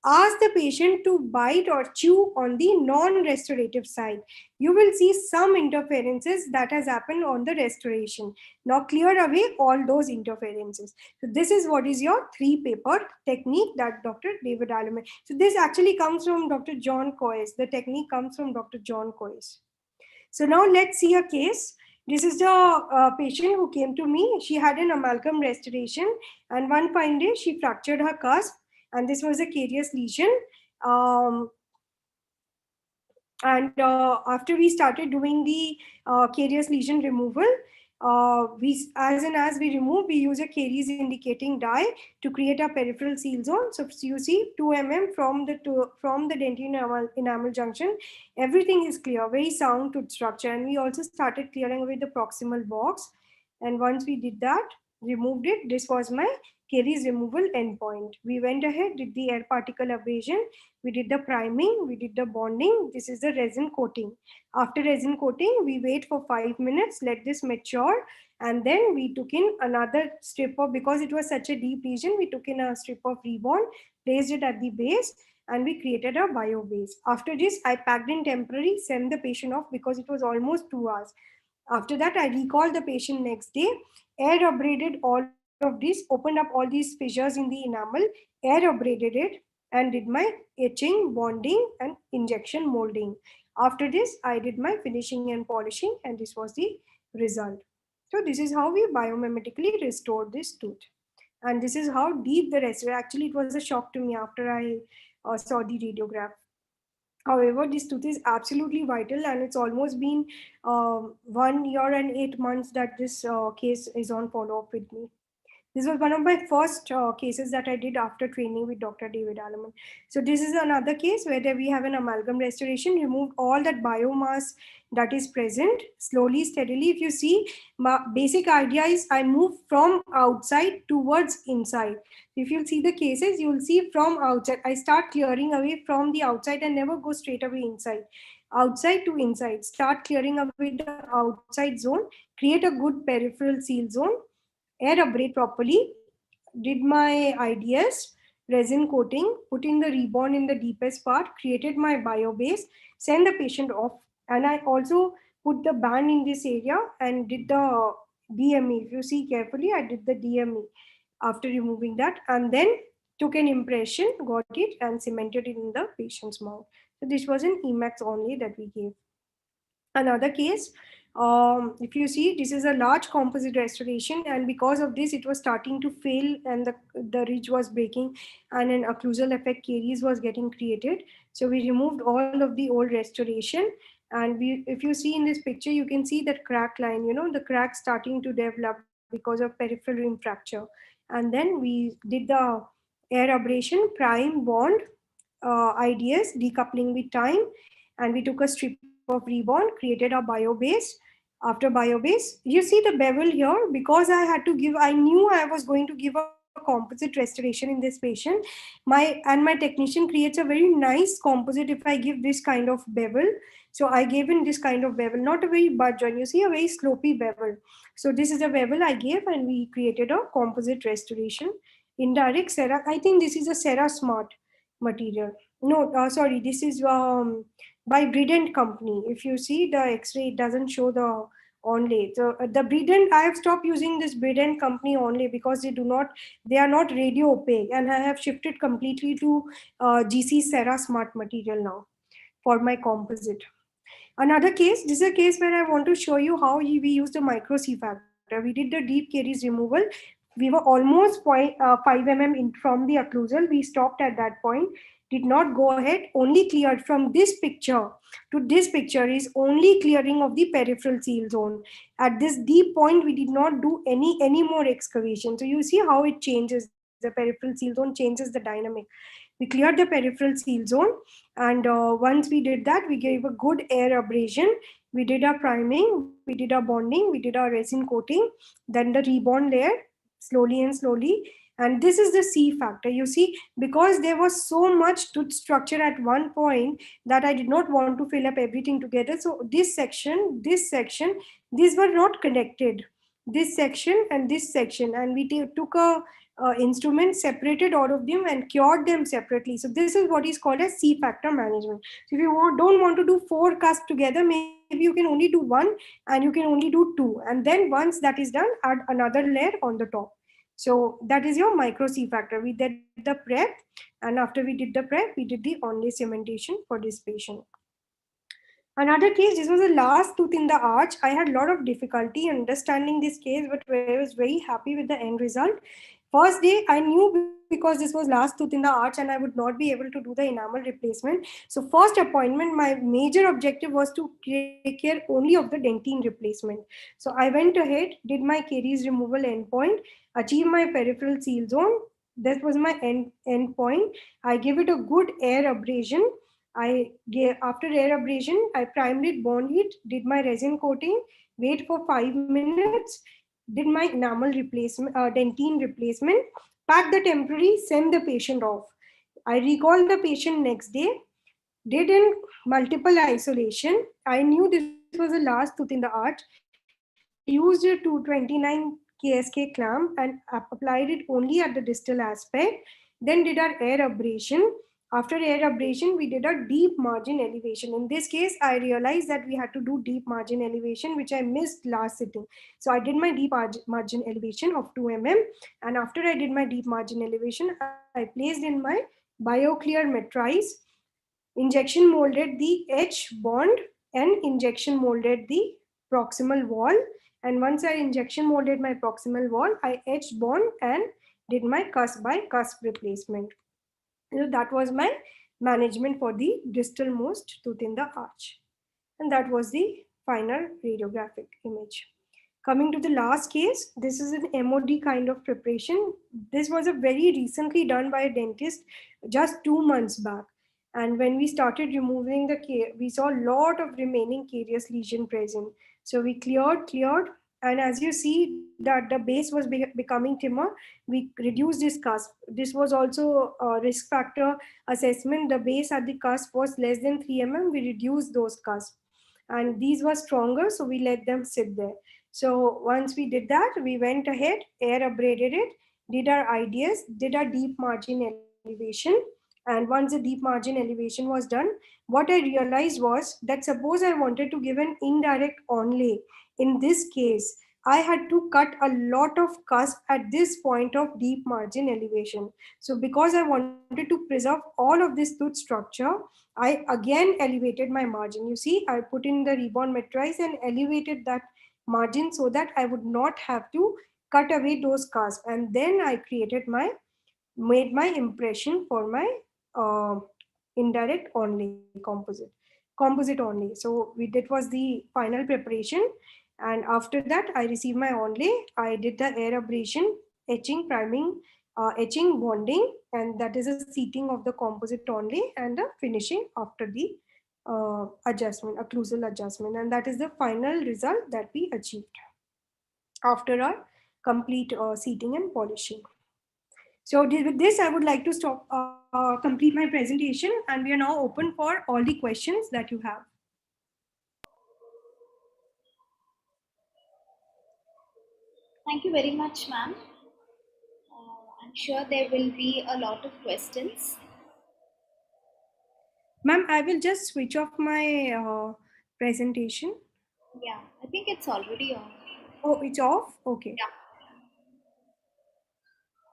Ask the patient to bite or chew on the non-restorative side. You will see some interferences that has happened on the restoration. Now clear away all those interferences. So this is what is your three paper technique that Dr. David Alleman. So this actually comes from Dr. John Coyce. The technique comes from Dr. John Coyce. So now let's see a case. This is the patient who came to me. She had an amalgam restoration, and one fine day she fractured her cusp, and this was a carious lesion. Um, and after we started doing the carious lesion removal, as we remove, we use a caries indicating dye to create a peripheral seal zone. So you see 2 mm from the dentin enamel junction, everything is clear, very sound tooth structure. And we also started clearing away the proximal box. And once we did that, removed it, this was my caries removal endpoint. We went ahead, did the air particle abrasion, we did the priming, we did the bonding. This is the resin coating. After resin coating, we wait for 5 minutes, let this mature, and then we took in another strip of, because it was such a deep lesion, we took in a strip of rebond, placed it at the base, and we created a bio base. After this, I packed in temporary, sent the patient off because it was almost 2 hours. After that, I recalled the patient next day, air abraded all of this, opened up all these fissures in the enamel, air abraded it, and did my etching, bonding, and injection molding. After this, I did my finishing and polishing, and this was the result. So this is how we biomimetically restored this tooth. And this is how deep the restoration. Actually, it was a shock to me after I saw the radiograph. However, this tooth is absolutely vital, and it's almost been 1 year and 8 months that this case is on follow up with me. This was one of my first cases that I did after training with Dr. David Alleman. So this is another case where we have an amalgam restoration, removed all that biomass that is present slowly, steadily. If you see, my basic idea is I move from outside towards inside. If you'll see the cases, you'll see from outside. I start clearing away from the outside and never go straight away inside. Outside to inside, start clearing away the outside zone, create a good peripheral seal zone, air abrade properly, did my IDS, resin coating, put in the rebond in the deepest part, created my bio base, send the patient off, and I also put the band in this area and did the DME. If you see carefully, I did the DME after removing that, and then took an impression, got it, and cemented it in the patient's mouth. So this was an Emax only that we gave. Another case If you see, this is a large composite restoration, and because of this, it was starting to fail, and the ridge was breaking, and an occlusal effect caries was getting created. So we removed all of the old restoration, and if you see in this picture, you can see that crack line. The crack starting to develop because of peripheral rim fracture, and then we did the air abrasion, prime, bond, ideas, decoupling with time, and we took a strip of rebond, created a bio base. After bio base, you see the bevel here, because I knew I was going to give a composite restoration in this patient. My technician creates a very nice composite if I give this kind of bevel. So I gave in this kind of bevel, not a very butt joint. You see a very slopy bevel. So this is a bevel I gave, and we created a composite restoration. Indirect Cera. I think this is a Cera Smart material. No, sorry, this is by Brident company. If you see the X-ray, it doesn't show the onlay. So the Brident, I have stopped using this Brident company only because they are not radio opaque, and I have shifted completely to GC Cera Smart material now for my composite. Another case, this is a case where I want to show you how we use the micro C factor. We did the deep caries removal. We were almost 5 mm in from the occlusal. We stopped at that point, did not go ahead, only cleared from this picture to this picture is only clearing of the peripheral seal zone. At this deep point, we did not do any more excavation. So you see how it changes. The peripheral seal zone changes the dynamic. We cleared the peripheral seal zone, and once we did that, we gave a good air abrasion. We did our priming, we did our bonding, we did our resin coating, then the rebond layer, slowly and slowly. And this is the C factor. You see, because there was so much tooth structure at one point that I did not want to fill up everything together. So this section, these were not connected. This section and this section, and we took a instrument, separated all of them, and cured them separately. So this is what is called as C factor management. So if you don't want to do 4 cusps together, maybe you can only do 1, and you can only do 2. And then once that is done, add another layer on the top. So that is your micro C factor. We did the prep, and after we did the prep, we did the onlay cementation for this patient. Another case, this was the last tooth in the arch. I had a lot of difficulty understanding this case, but I was very happy with the end result. First day, I knew because this was last tooth in the arch and I would not be able to do the enamel replacement. So first appointment, my major objective was to take care only of the dentine replacement. So I went ahead, did my caries removal endpoint, achieved my peripheral seal zone. That was my end point. I gave it a good air abrasion. I gave, after air abrasion, I primed it, bond it, did my resin coating, wait for 5 minutes, did my enamel replacement, dentine replacement, pack the temporary, send the patient off. I recalled the patient next day, did in multiple isolation. I knew this was the last tooth in the arch. I used a 229 KSK clamp and applied it only at the distal aspect. Then did our air abrasion. After air abrasion, we did a deep margin elevation. In this case, I realized that we had to do deep margin elevation, which I missed last sitting. So I did my deep margin elevation of 2 mm. And after I did my deep margin elevation, I placed in my BioClear Matrice, injection molded the H bond, and injection molded the proximal wall. And once I injection molded my proximal wall, I H bond and did my cusp by cusp replacement. So that was my management for the distal most tooth in the arch. And that was the final radiographic image. Coming to the last case, this is an MOD kind of preparation. This was a very recently done by a dentist just 2 months back. And when we started removing we saw a lot of remaining carious lesion present. So we cleared, and as you see that the base was becoming thinner, we reduced this cusp. This was also a risk factor assessment. The base at the cusp was less than 3 mm. We reduced those cusps, and these were stronger, so we let them sit there. So once we did that, we went ahead, air abraded it, did our ideas, did our deep margin elevation. And once the deep margin elevation was done, what I realized was that suppose I wanted to give an indirect onlay in this case, I had to cut a lot of cusp at this point of deep margin elevation. So because I wanted to preserve all of this tooth structure, I again elevated my margin. You see, I put in the ribbon matrice and elevated that margin so that I would not have to cut away those cusps. And then I made my impression for my uh, indirect only composite only. So that was the final preparation, and after that I received my onlay. I did the air abrasion, etching, priming, etching, bonding, and that is a seating of the composite only and the finishing after the adjustment, occlusal adjustment, and that is the final result that we achieved after our complete seating and polishing. So with this, I would like to complete my presentation, and we are now open for all the questions that you have. Thank you very much, ma'am. I'm sure there will be a lot of questions. Ma'am, I will just switch off my presentation. Yeah, I think it's already on. Oh, it's off? Okay. Yeah.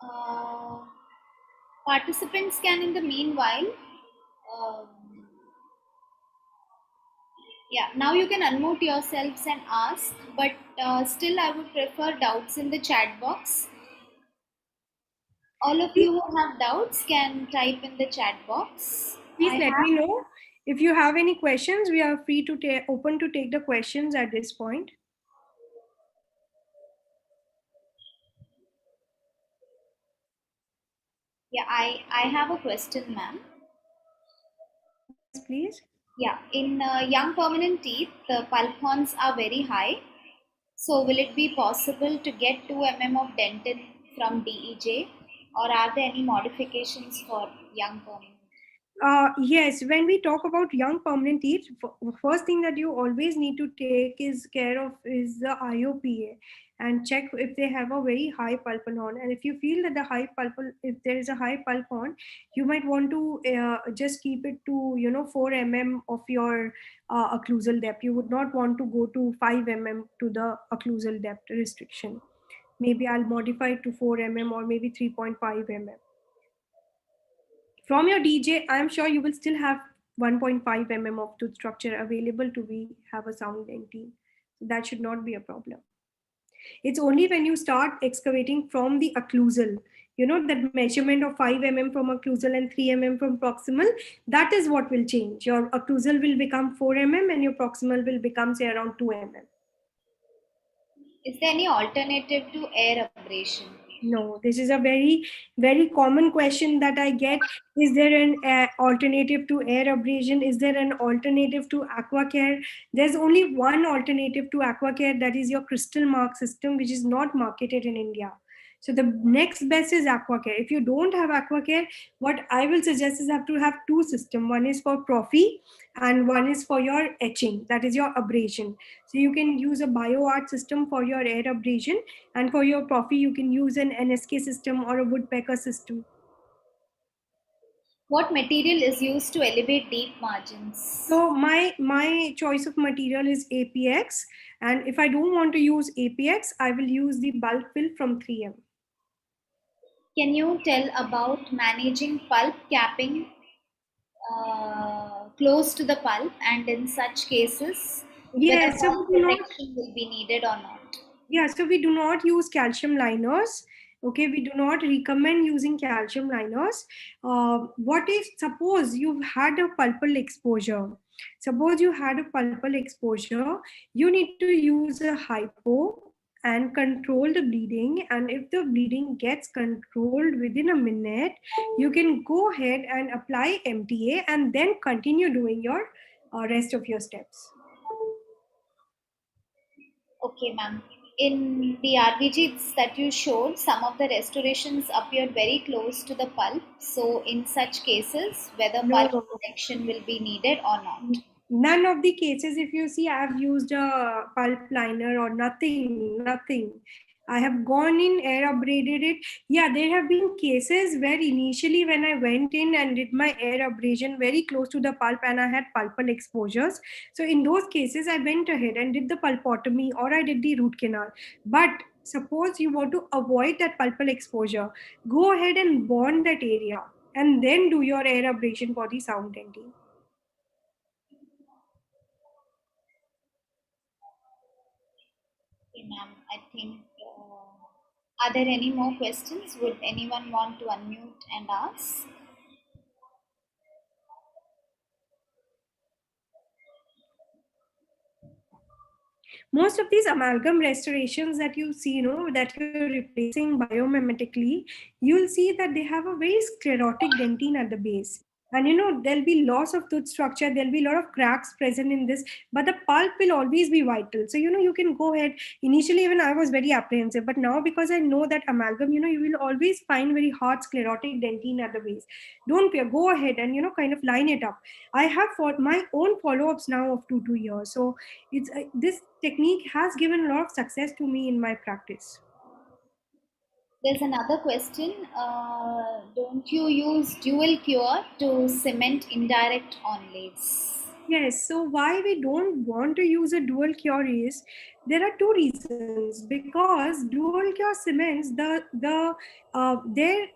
Uh, Participants can, in the meanwhile, um, yeah, now you can unmute yourselves and ask, but still, I would prefer doubts in the chat box. All of Please, you who have doubts can type in the chat box. please I let me have, know. If you have any questions, we are free to open to take the questions at this point. yeah, I have a question, ma'am. Yes, please. Yeah, in young permanent teeth, the pulp horns are very high. So, will it be possible to get 2 of dentin from DEJ, or are there any modifications for young permanent? Yes, when we talk about young permanent teeth, first thing that you always need to take is care of is the IOPA, and check if they have a very high pulpal horn. And if you feel that if there is a high pulp horn, you might want to just keep it to 4 mm of your occlusal depth. You would not want to go to 5 mm to the occlusal depth restriction. Maybe I'll modify it to 4 mm or maybe 3.5 mm from your DJ. I am sure you will still have 1.5 mm of tooth structure available to be have a sound dentine. So that should not be a problem. It's only when you start excavating from the occlusal, that measurement of 5 mm from occlusal and 3 mm from proximal, that is what will change. Your occlusal will become 4 mm and your proximal will become say around 2 mm. Is there any alternative to air abrasion? No, this is a very, very common question that I get. Is there an alternative to air abrasion? Is there an alternative to aqua care? There's only one alternative to aqua care, that is your crystal mark system, which is not marketed in India. So the next best is aqua care. If you don't have aqua care, what I will suggest is have to have two systems. One is for prophy and one is for your etching, that is your abrasion. So you can use a bioart system for your air abrasion, and for your prophy, you can use an NSK system or a woodpecker system. What material is used to elevate deep margins? So my choice of material is APX, and if I don't want to use APX, I will use the bulk fill from 3M. Can you tell about managing pulp capping close to the pulp, and in such cases, whether Yes, so more we do not. protection will be needed or not? Yeah, so we do not use calcium liners. Okay, we do not recommend using calcium liners. What if suppose you've had a pulpal exposure? Suppose you had a pulpal exposure, you need to use a hypo and control the bleeding. And if the bleeding gets controlled within a minute, you can go ahead and apply MTA and then continue doing your rest of your steps. Okay, ma'am. In the RVGs that you showed, some of the restorations appeared very close to the pulp. So, in such cases, whether pulp No, protection will be needed or not? none of the cases, if you see, I've used a pulp liner or nothing. I have gone in, air abraded it. Yeah, there have been cases where initially when I went in and did my air abrasion very close to the pulp and I had pulpal exposures. So in those cases, I went ahead and did the pulpotomy or I did the root canal. But suppose you want to avoid that pulpal exposure, go ahead and bond that area and then do your air abrasion for the sound dentin. Okay, ma'am. I think. Are there any more questions? Would anyone want to unmute and ask? Most of these amalgam restorations that you see, that you're replacing biomimetically, you'll see that they have a very sclerotic dentine at the base. And there'll be loss of tooth structure, there'll be a lot of cracks present in this, but the pulp will always be vital. So you can go ahead. Initially even I was very apprehensive, but now because I know that amalgam, you will always find very hard sclerotic dentine at the base. Don't fear, go ahead and kind of line it up. I have for my own follow-ups now of 2 years. So it's this technique has given a lot of success to me in my practice. There's another question. Don't you use dual cure to cement indirect onlays? Yes, so why we don't want to use a dual cure is there are two reasons. Because dual cure cements, their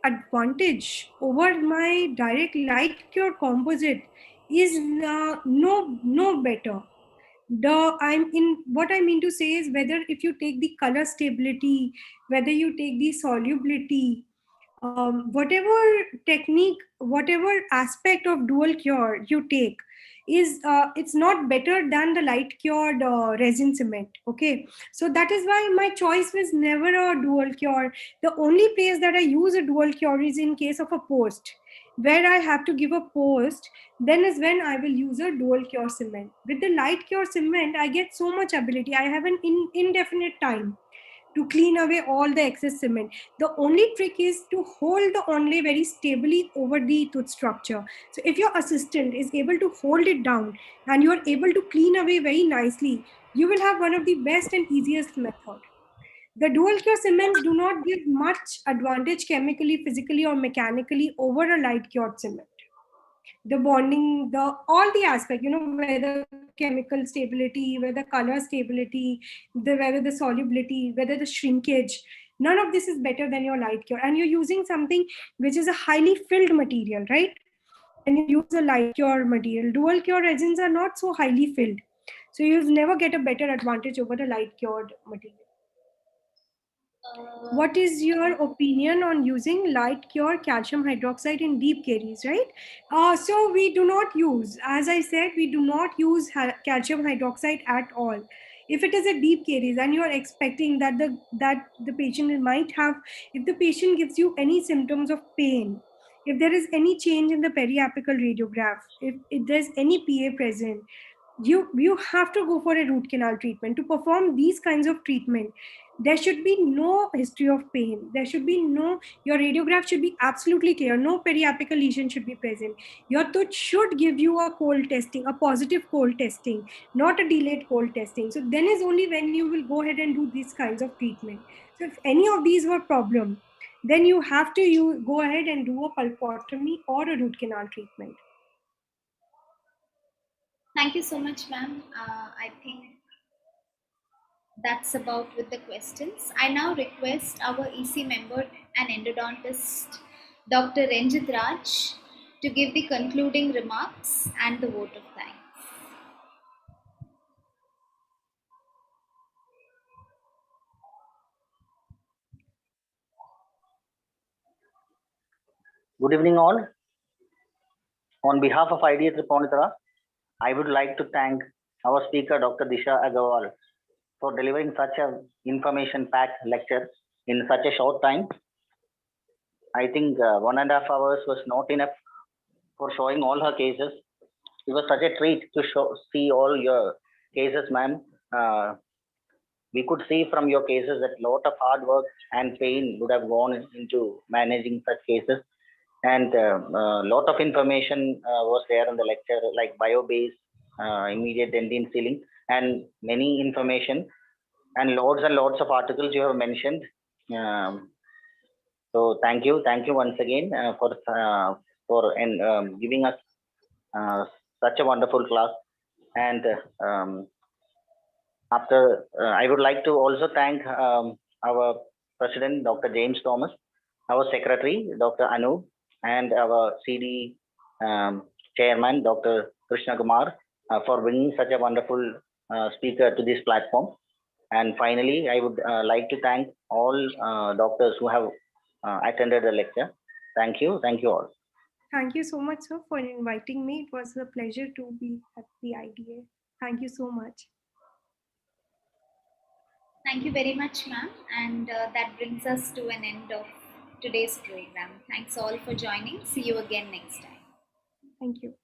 advantage over my direct light cure composite is no better. What I mean to say is, whether if you take the color stability, whether you take the solubility, whatever technique, whatever aspect of dual cure you take, is it's not better than the light cured resin cement. Okay, so that is why my choice was never a dual cure. The only place that I use a dual cure is in case of a post, where I have to give a post, then is when I will use a dual cure cement. With the light cure cement, I get so much ability. I have an indefinite time to clean away all the excess cement. The only trick is to hold the onlay very stably over the tooth structure. So if your assistant is able to hold it down and you are able to clean away very nicely, you will have one of the best and easiest method. The dual cure cements do not give much advantage chemically, physically, or mechanically over a light cured cement. The bonding, the all the aspect, whether chemical stability, whether color stability, whether the solubility, whether the shrinkage, none of this is better than your light cure. And you're using something which is a highly filled material, right? When you use a light cure material, dual cure resins are not so highly filled, so you'll never get a better advantage over the light cured material. Uh, What is your opinion on using light cure calcium hydroxide in deep caries, right? So we do not use, as I said, we do not use calcium hydroxide at all. If it is a deep caries and you are expecting that the patient might have, if the patient gives you any symptoms of pain, if there is any change in the periapical radiograph, if there's any PA present, you have to go for a root canal treatment. To perform these kinds of treatment, there should be no history of pain, there should be no, your radiograph should be absolutely clear, no periapical lesion should be present. Your tooth should give you a cold testing, a positive cold testing, not a delayed cold testing. So then is only when you will go ahead and do these kinds of treatment. So if any of these were problem, then you have to go ahead and do a pulpotomy or a root canal treatment. Thank you so much, ma'am. I think that's about with the questions. I now request our EC member and endodontist, Dr. Ranjit Raj, to give the concluding remarks and the vote of thanks. Good evening, all. On behalf of IDS Triponitra, I would like to thank our speaker, Dr. Disha Agarwal, for delivering such an information-packed lecture in such a short time. I think 1.5 hours was not enough for showing all her cases. It was such a treat to see all your cases, ma'am. We could see from your cases that a lot of hard work and pain would have gone into managing such cases. And a lot of information was there in the lecture, like bio-based, immediate dentine sealing, and many information. and lots of articles you have mentioned. So thank you once again for giving us such a wonderful class. And I would like to also thank our President, Dr. James Thomas, our Secretary, Dr. Anu, and our CD Chairman, Dr. Krishna Kumar, for bringing such a wonderful speaker to this platform. And finally, I would like to thank all doctors who have attended the lecture. Thank you all. Thank you so much, sir, for inviting me. It was a pleasure to be at the IDA. Thank you so much. Thank you very much, ma'am. And that brings us to an end of today's program. Thanks all for joining. See you again next time. Thank you.